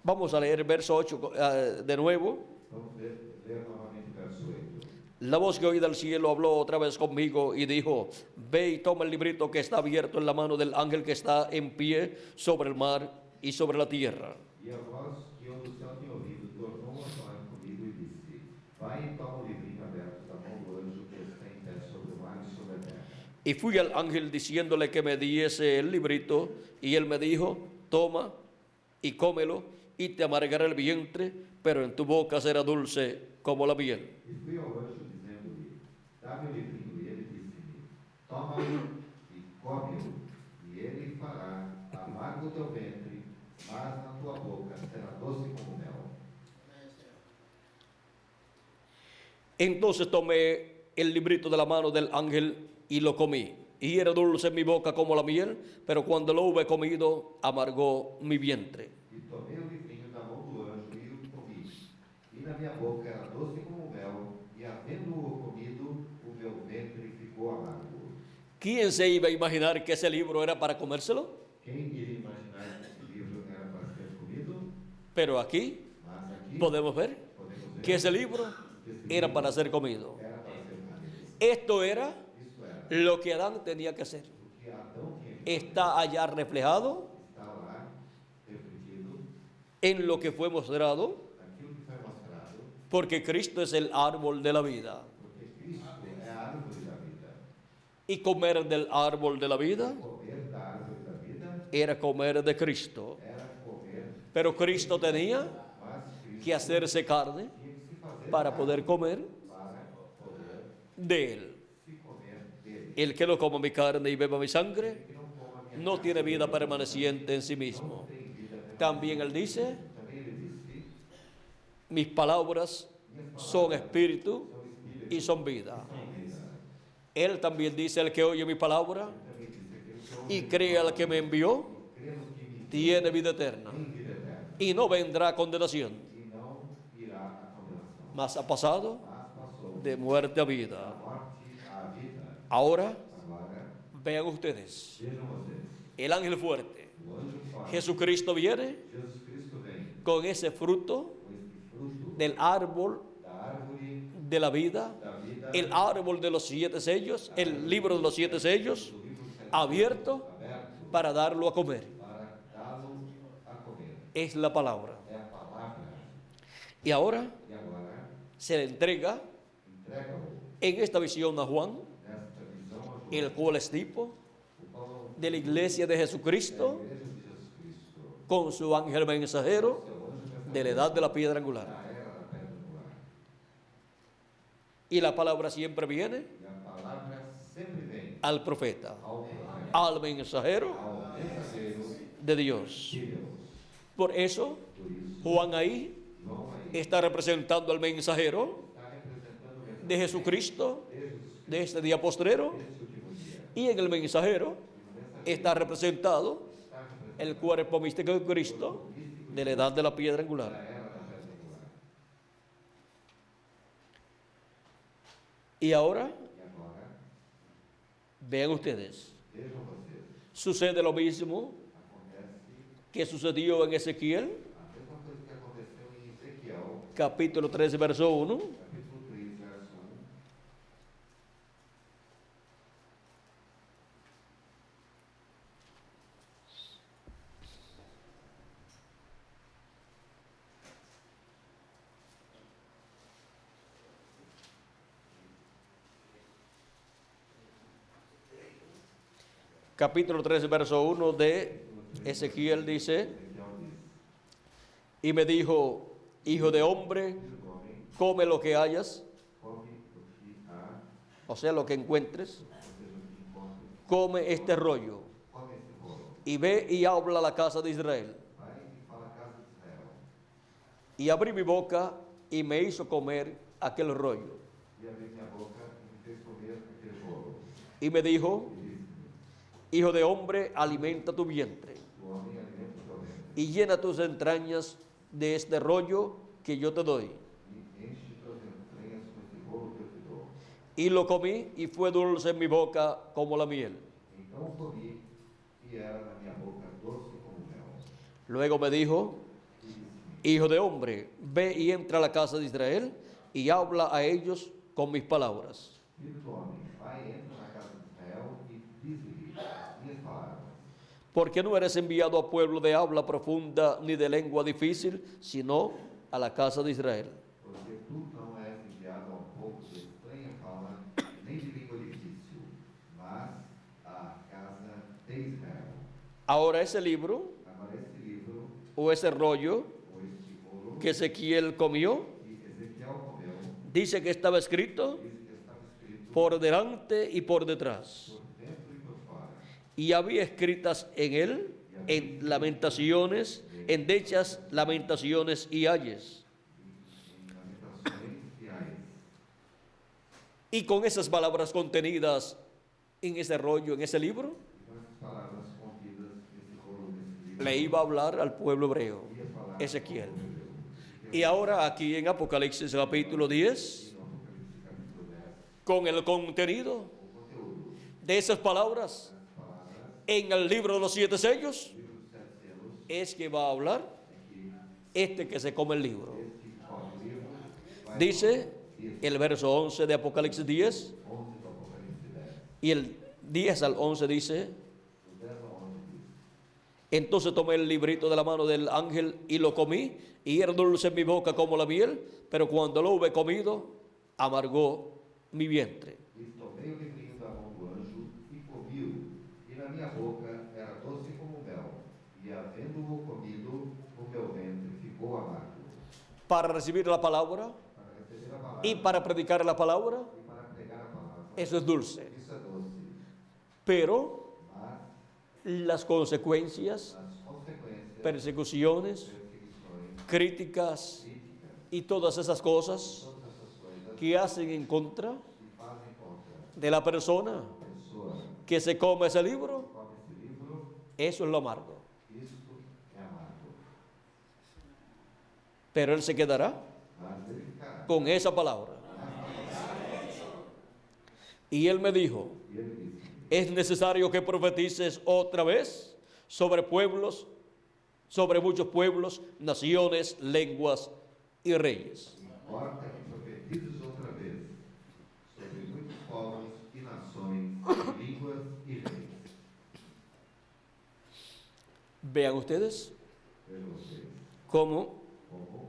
Vamos a leer verso 8 de nuevo. Vamos ler novamente o verso 8. La voz que oí del cielo habló otra vez conmigo y dijo: ve y toma el librito que está abierto en la mano del ángel que está en pie sobre el mar y sobre la tierra. E a voz que eu do céu tinha ouvido tornou a falar comigo e disse: vai e toma o livrinho aberto da mão do anjo que está em pé sobre o mar e sobre a terra. Y fui al ángel diciéndole que me diese el librito, y él me dijo: toma y cómelo, y te amargará el vientre, pero en tu boca será dulce como la miel. E fui ao anjo dizendo-lhe: dá-me o livrinho, e ele disse-me: toma-o e come-o, e ele fará amargo no teu ventre, mas na tua boca será doce como mel. Entonces tomé el librito de la mano del ángel y lo comí. Y era dulce en mi boca como la miel, pero cuando lo hube comido, amargó mi vientre. E tomei o livrinho da mão do anjo e o comi. E na minha boca era doce como mel, e havendo-o comido, o meu ventre ficou amargo. ¿Quién se iba a imaginar que ese libro era para comérselo? Quem iria imaginar que esse livro era para ser comido? Pero aquí Mas aqui podemos ver podemos ver que ese libro que esse era livro para ser comido. era para ser comido. Esto era Isso era lo que Adán tenía que hacer. o que Adão tinha que fazer. Está allá reflejado Está lá, refletido, en lo que fue mostrado, aquilo que foi mostrado, porque Cristo es el árbol de la vida. porque Cristo é a árvore da vida. Y comer del árbol de la vida Comer da árvore da vida era comer de Cristo. era comer, Pero Cristo tenía mas Cristo que hacerse carne tinha que se fazer para carne poder comer para poder de él. se comer dele. El que no coma mi carne y beba mi sangre Que não coma minha no carne, tiene vida permaneciente en sí não mismo. tem vida permanente. También él dice, Também ele disse, mis palabras son espíritu são espírito y son vida. e são vida. Él también dice, el que oye mi palabra Também disse, aquele que ouve y cree al que me envió, crê no que me tiene vida eterna tem vida eterna y no vendrá a condenación, e não irá à condenação. mas ha pasado Mas passou de muerte a da vida. morte à vida. Ahora Agora, vean ustedes, vejam vocês, el ángel fuerte, o anjo forte, Jesucristo viene Jesus Cristo vem con ese fruto com este fruto del árbol da árvore de la vida, da vida, el árbol de los 7 sellos, el libro de los 7 sellos, do livro abierto aberto para darlo a comer. para dá-lo a comer. Es la palabra. É a palavra. Y ahora E agora, se le entrega entrega-o en esta visión a Juan, nesta visão a João, el cual es tipo o qual de la iglesia de é a Jesucristo, igreja de Jesus Cristo, con su ángel mensajero seu anjo de la edad de la piedra da angular. era da pedra angular. Y la palabra siempre viene E a palavra sempre vem al profeta, ao profeta, al mensajero ao mensageiro de Dios. de Deus. Por eso, Por isso, Juan ahí João aí está representando al mensajero está representando o mensageiro de Jesucristo de Jesus Cristo de este día postrero, neste último dia. y en el mensajero E no mensageiro está representado está representando el cuerpo místico de Cristo de la edad de la piedra a angular. era da pedra angular. Y ahora, E agora, vean ustedes, vejam vocês, sucede lo mismo acontece que sucedió en Ezequiel, a mesma coisa que aconteceu em Ezequiel, capítulo 13, verso 1. capítulo 3, verso 1. Capítulo 13, verso 1 de Ezequiel dice, Ezequiel diz: y me dijo, hijo de hombre, Filho do homem, come lo que hayas, come o que há, o sea, lo que encuentres, ou seja, o que encontres, come este rollo, come esse rolo. y ve y habla a la casa de Israel. Vai e fala à casa de Israel. Y abrí mi boca y me hizo comer aquel rollo. E abri minha boca e me fez comer aquele rolo. Y me dijo, E disse-me: hijo de hombre, alimenta tu vientre O homem alimenta o teu ventre, y llena tus entrañas de este rollo que yo te doy. e enche tuas entranhas com esse rolo que eu te dou. Y lo comí y fue dulce en mi boca como la miel. Então o comi, e era na minha boca doce como mel. Luego me dijo, E disse-me: hijo de hombre, ve y entra a la casa de Israel y habla a ellos con mis palabras. Filho do homem, vai, entra na casa de Israel e dize-lhe as minhas palavras. Porque no eres enviado a pueblo de habla profunda ni de lengua difícil, sino a la casa de Israel. Porque tu não és enviado a um povo de estranha fala, nem de língua difícil, mas à casa de Israel. Ahora ese libro Agora esse livro, o ese rollo ou este rolo, que Ezequiel comió, que Ezequiel comeu, dice que estaba escrito diz que estava escrito por delante y por detrás. por dentro e por fora. Y había escritas en él en lamentaciones, endechas, lamentaciones y ayes. lamentações e aios. Y con esas palabras contenidas en ese rollo, en ese libro, Com essas palavras contidas nesse rolo, nesse livro, le iba a hablar al pueblo hebreo, ia falar Ezequiel. ao povo hebreu. Y ahora aquí en Apocalipsis capítulo 10, E no Apocalipse capítulo 10, con el contenido o conteúdo de esas palabras dessas palavras, en el libro de los 7 sellos, o livro dos 7 selos, es que va a hablar é este que se come el libro. que este que come o livro vai Dice diz el verso 11 de Apocalipsis 10, 11 do Apocalipse 10. y el 10 al 11 dice: Do 10 ao 11 diz: entonces tomé el librito de la mano del ángel y lo comí, y era dulce en mi boca como la miel, pero cuando lo hube comido, amargó mi vientre. E tomei o livrinho da mão do anjo e comi-o, e na minha boca era doce como mel, e havendo-o comido, o meu ventre ficou amargo. Para recibir la palabra Para receber a palavra y para predicar la palabra, e para pregar a palavra, eso es dulce. isso é doce. Pero Mas las consecuencias, as consequências, persecuciones, perseguições, críticas críticas, y todas esas cosas todas essas coisas que hacen en contra que fazem contra de la persona a pessoa que se come ese libro, que come esse livro, eso es lo amargo. isto é amargo. Pero él se quedará Mas ele ficará. con esa palabra. Y él me dijo: E ele disse: es necesario que profetices otra vez sobre pueblos, sobre muchos pueblos, naciones, lenguas y reyes. importa que profetizes outra vez sobre muitos povos e nações, línguas e reis. Vean ustedes Vejam vocês cómo como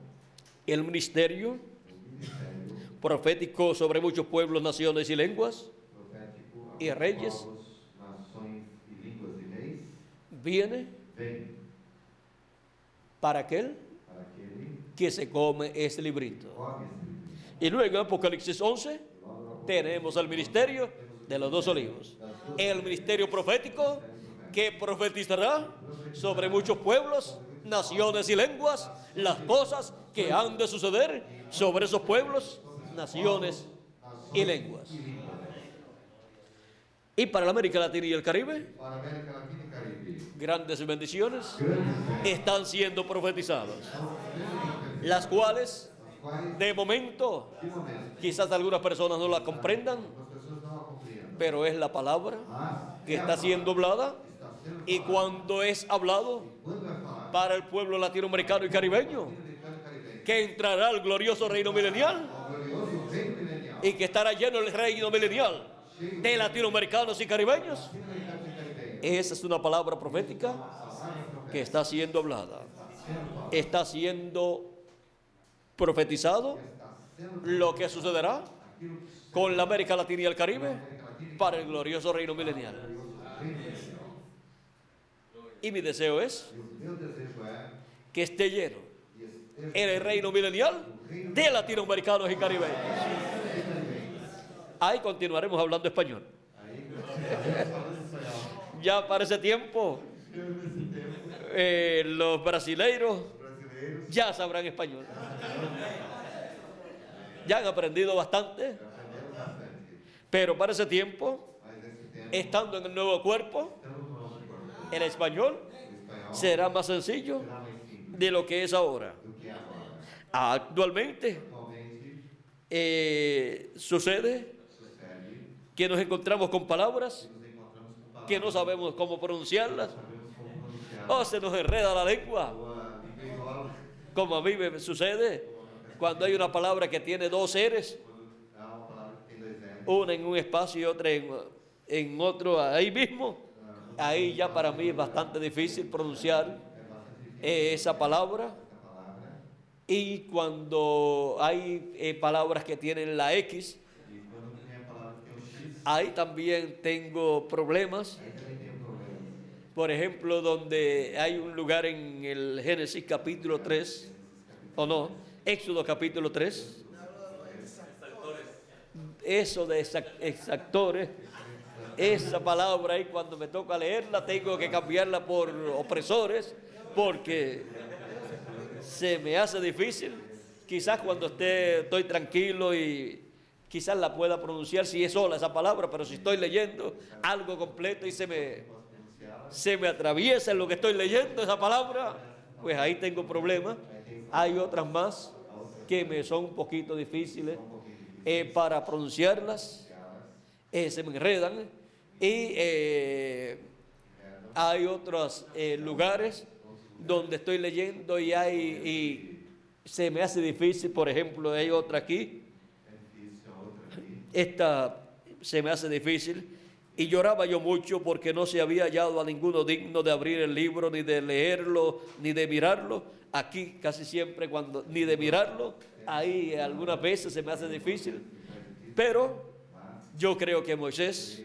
el ministerio o ministério profético sobre muchos pueblos, naciones y lenguas profético E aos reis. povos, nações e línguas e reis viene vem para aquel para aquele que se come ese librito. que come esse livro. Y luego en Apocalipsis 11 Logo, tenemos el ministerio de los dos olivos. El ministerio profético que profetizará sobre muchos pueblos, naciones y lenguas las cosas que han de suceder sobre esos pueblos, naciones y lenguas. Y para la América Latina y el Caribe, para a América Latina e Caribe, grandes bendiciones grandes están siendo profetizadas, las cuales as quais, de momento de momento, quizás algunas personas no la comprendan, as pessoas não a compreendem, pero es la palabra mas que é a está siendo hablada, está sendo y falada. cuando es hablado Quando é falado para el pueblo latinoamericano y caribeño, latino-americano e caribenho, que entrará al glorioso reino milenial ao glorioso reino milenial, y que estará lleno el reino milenial de latinoamericanos y caribeños, latino-americano e caribenho, esa es una palabra profética que está siendo hablada, está siendo profetizado está sendo lo que sucederá aquilo que con la América Latina y el Caribe para el glorioso reino milenial. reino milenial. Y mi deseo es E o meu desejo é que esté lleno que esteja en el reino milenial de latinoamericanos y caribeños. Ahí continuaremos hablando español. aí falando espanhol. Ya para ese tiempo, los brasileiros Brasileiros ya sabrán español. Ya han aprendido bastante, aprenderam bastante, pero para ese tiempo, mas nesse tempo, estando en el nuevo cuerpo, estamos no nosso corpo. el español O espanhol será más sencillo será mais simples de lo que es ahora. do que agora. Actualmente Atualmente, sucede sucede que nos encontramos con palabras que nos encontramos com palavras que no sabemos cómo pronunciarlas, que não sabemos como pronunciar, o se nos enreda la lengua, ou a língua enrola, como a mí me sucede cuando hay una palabra que tiene dos seres, quando há uma palavra que tem dois R's, una en un espacio y otra en otro ahí mismo. Ahí ya para mí es bastante difícil pronunciar é bastante difícil esa palabra. essa palavra, Y cuando hay palabras que tienen la X, e quando tem a palavra que tem o X, ahí también tengo problemas. aí também tem problemas. Por ejemplo, donde hay un lugar en el Génesis capítulo 3, o no, Éxodo capítulo 3, eso de exactores, Esa palabra ahí, cuando me toca leerla, tengo que cambiarla por opresores, porque se me hace difícil. Quizás cuando estoy tranquilo y quizás la pueda pronunciar si es sola esa palabra, pero si estoy leyendo algo completo y se me atraviesa en lo que estoy leyendo esa palabra, pues ahí tengo problemas. Hay otras más que me son un poquito difíciles para pronunciarlas, se me enredan. Y hay otros lugares donde estoy leyendo y se me hace difícil. Por ejemplo, hay otra aquí. Esta se me hace difícil. Y lloraba yo mucho porque no se había hallado a ninguno digno de abrir el libro, ni de leerlo, ni de mirarlo. Aquí casi siempre ni de mirarlo, ahí algunas veces se me hace difícil. Pero yo creo que Moisés,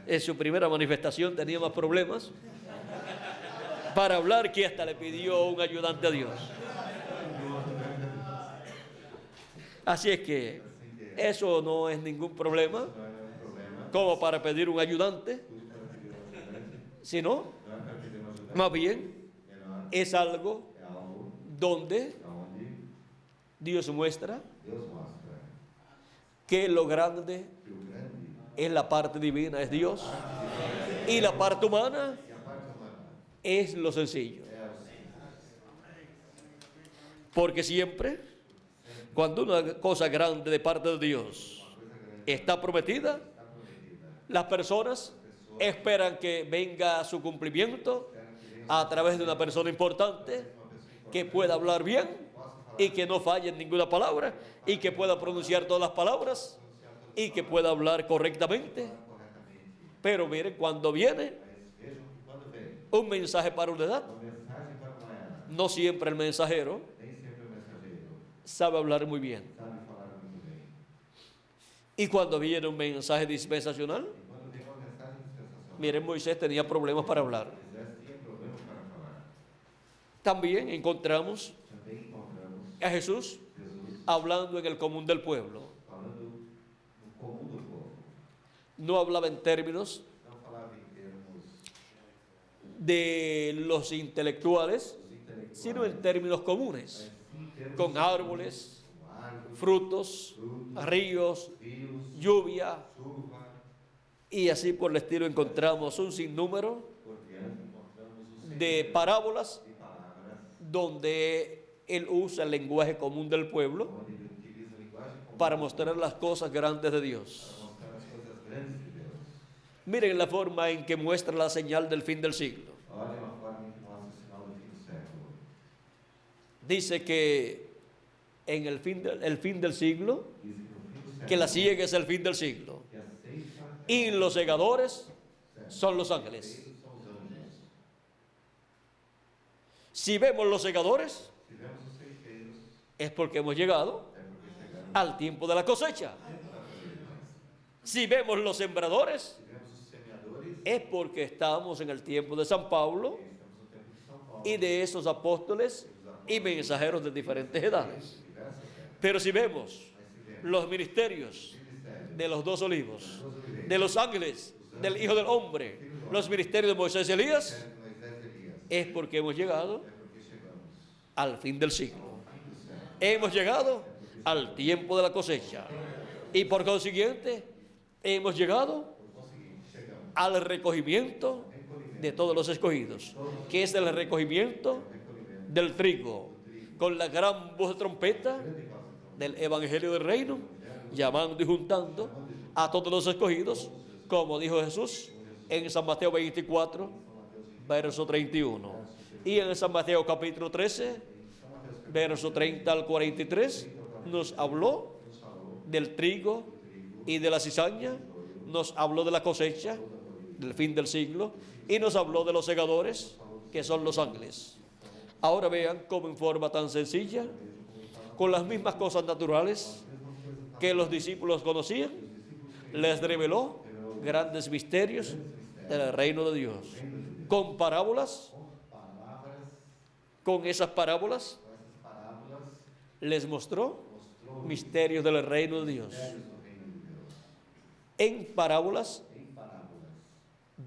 en su primera manifestación, tenía más problemas para hablar, que hasta le pidió un ayudante a Dios. Así es que eso no es ningún problema como para pedir un ayudante, sino más bien es algo donde Dios muestra que lo grande es la parte divina, es Dios, y la parte humana es lo sencillo. Porque siempre, cuando una cosa grande de parte de Dios está prometida, las personas esperan que venga a su cumplimiento a través de una persona importante que pueda hablar bien y que no falle en ninguna palabra y que pueda pronunciar todas las palabras y que pueda hablar correctamente. Pero miren, cuando viene un mensaje para una edad, no siempre el mensajero sabe hablar muy bien. Y cuando viene un mensaje dispensacional, miren, Moisés tenía problemas para hablar. También encontramos a Jesús hablando en el común del pueblo. No hablaba en términos de los intelectuales, sino en términos comunes, con árboles, frutos, ríos, lluvia, y así por el estilo. Encontramos un sinnúmero de parábolas donde él usa el lenguaje común del pueblo para mostrar las cosas grandes de Dios. Miren la forma en que muestra la señal del fin del siglo. Dice que en el fin del siglo, que la siega es el fin del siglo, y los segadores son los ángeles. Si vemos los segadores, es porque hemos llegado al tiempo de la cosecha. Si vemos los sembradores, es porque estamos en el tiempo de San Pablo y de esos apóstoles y mensajeros de diferentes edades. Pero si vemos los ministerios de los dos olivos, de los ángeles, del Hijo del Hombre, los ministerios de Moisés y Elías, es porque hemos llegado al fin del siglo. Hemos llegado al tiempo de la cosecha. Y por consiguiente, hemos llegado al recogimiento de todos los escogidos, que es el recogimiento del trigo, con la gran voz de trompeta del Evangelio del Reino, llamando y juntando a todos los escogidos, como dijo Jesús en San Mateo 24, verso 31. Y en San Mateo capítulo 13, verso 30 al 43, nos habló del trigo y de la cizaña, nos habló de la cosecha, del fin del siglo, y nos habló de los segadores, que son los ángeles. Ahora vean cómo en forma tan sencilla, con las mismas cosas naturales que los discípulos conocían, les reveló grandes misterios del reino de Dios. Con parábolas, con esas parábolas, les mostró misterios del reino de Dios. En parábolas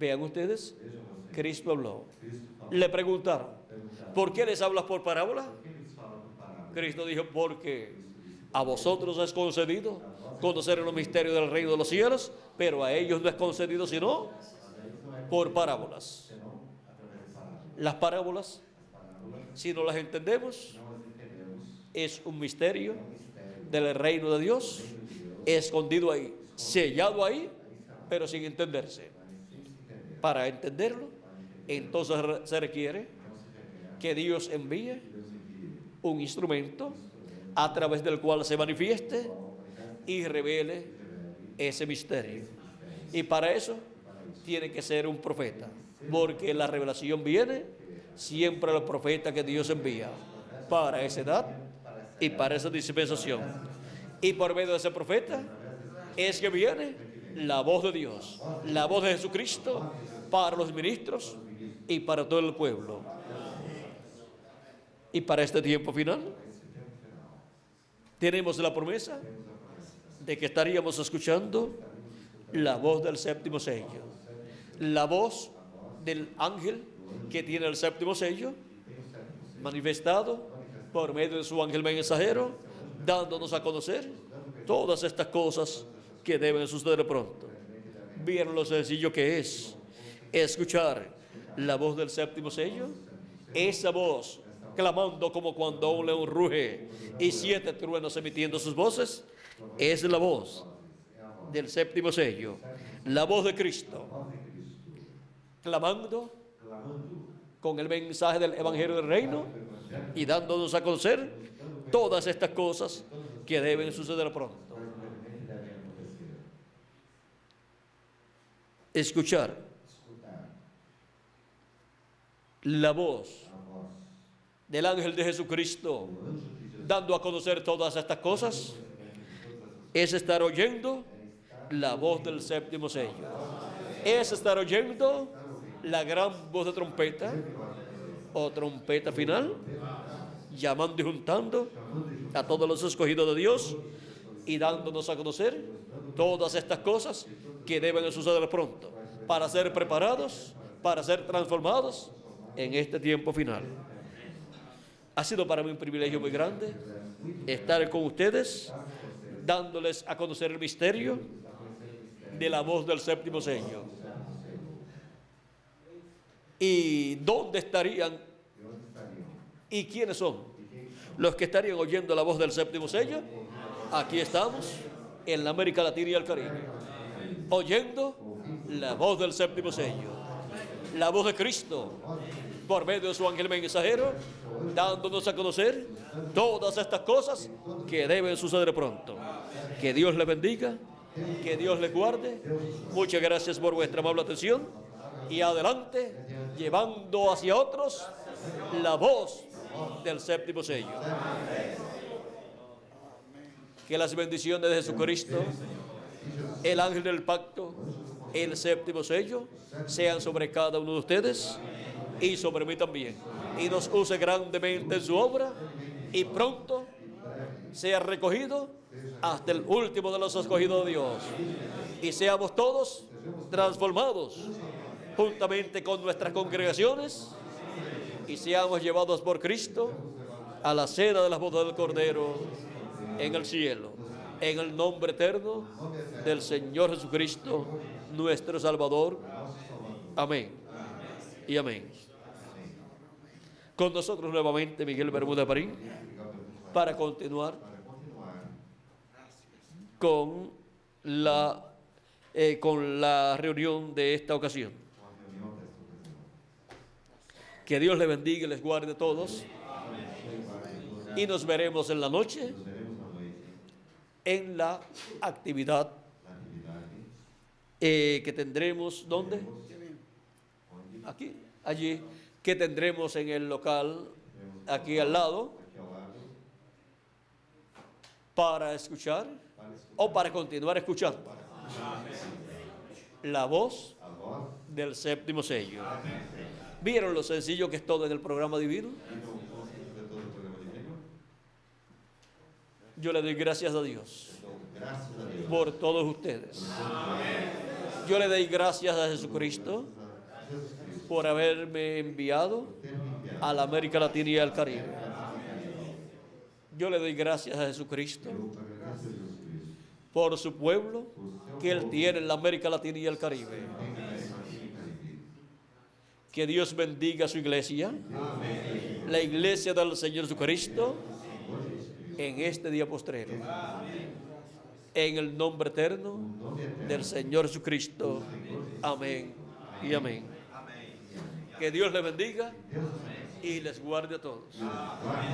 Vean ustedes, Vejam vocês, Cristo habló. Cristo falou. Le preguntaron, Perguntaram, ¿por qué les hablas por parábola? por que eles falam por parábola? Cristo dijo, porque Cristo disse, a vosotros es concedido conocer los misterios del reino de los cielos, pero a ellos no es concedido sino mas a eles não é por parábolas. senão através de parábolas. Las parábolas, As parábolas, si no las entendemos, não as entendemos, es un misterio é um mistério del reino de Dios, do reino de Deus, escondido ahí, sellado ahí, aí está, pero sin entenderse. mas sem se entender. Para entenderlo, entonces se requiere Então se requer que Dios envíe que Deus envie un instrumento a través del cual se manifieste y revele ese misterio. Y para eso tiene que ser un profeta, porque la revelación viene siempre al profeta que Dios envía para esa edad y para esa dispensación. Y por medio de ese profeta es que viene la voz de Dios, la voz de Jesucristo para los ministros y para todo el pueblo. Y para este tiempo final tenemos la promesa de que estaríamos escuchando la voz del séptimo sello, la voz del ángel que tiene el séptimo sello manifestado por medio de su ángel mensajero, dándonos a conocer todas estas cosas que deben suceder pronto. ¿Vieron lo sencillo que es escuchar la voz del séptimo sello? Esa voz clamando como cuando un león ruge y 7 truenos emitiendo sus voces, es la voz del séptimo sello, la voz de Cristo, clamando con el mensaje del Evangelio del Reino y dándonos a conocer todas estas cosas que deben suceder pronto. Escuchar la voz del ángel de Jesucristo dando a conocer todas estas cosas es estar oyendo la voz del séptimo sello, es estar oyendo la gran voz de trompeta o trompeta final, llamando y juntando a todos los escogidos de Dios y dándonos a conocer todas estas cosas que deben suceder pronto para ser preparados, para ser transformados en este tiempo final. Ha sido para mí un privilegio muy grande estar con ustedes, dándoles a conocer el misterio de la voz del séptimo sello. ¿Y dónde estarían? ¿Y quiénes son los que estarían oyendo la voz del séptimo sello? Aquí estamos, en la América Latina y el Caribe, oyendo la voz del séptimo sello, la voz de Cristo, por medio de su ángel mensajero, dándonos a conocer todas estas cosas que deben suceder pronto. Que Dios les bendiga, que Dios les guarde. Muchas gracias por vuestra amable atención. Y adelante, llevando hacia otros la voz del séptimo sello. Que las bendiciones de Jesucristo, el ángel del pacto, el séptimo sello, sean sobre cada uno de ustedes y sobre mí también. Y nos use grandemente en su obra y pronto sea recogido hasta el último de los escogidos de Dios. Y seamos todos transformados juntamente con nuestras congregaciones y seamos llevados por Cristo a la cena de las bodas del Cordero en el cielo, en el nombre eterno del Señor Jesucristo, nuestro Salvador. Amén y amén. Con nosotros nuevamente Miguel Bermúdez Marín para continuar con la reunión de esta ocasión. Que Dios les bendiga y les guarde a todos. Y nos veremos en la noche en la actividad que tendremos. ¿Dónde? Aquí, allí, que tendremos en el local aquí al lado para escuchar o para continuar escuchando la voz del séptimo sello. ¿Vieron lo sencillo que es todo en el programa divino? Yo le doy gracias a Dios por todos ustedes. Yo le doy gracias a Jesucristo Jesus Cristo por haberme enviado por ter me enviado a la América Latina y al Caribe. à América. Yo le doy gracias a Jesucristo Eu agradeço a Jesus Cristo por su pueblo por seu que Él povo tiene en la América Latina y el Caribe. que tem na América Latina e Caribe. Que Dios bendiga a su iglesia, la iglesia del Señor Jesucristo, en este día postrero. En el nombre eterno del Señor Jesucristo. Amén y amén. Que Dios les bendiga y les guarde a todos.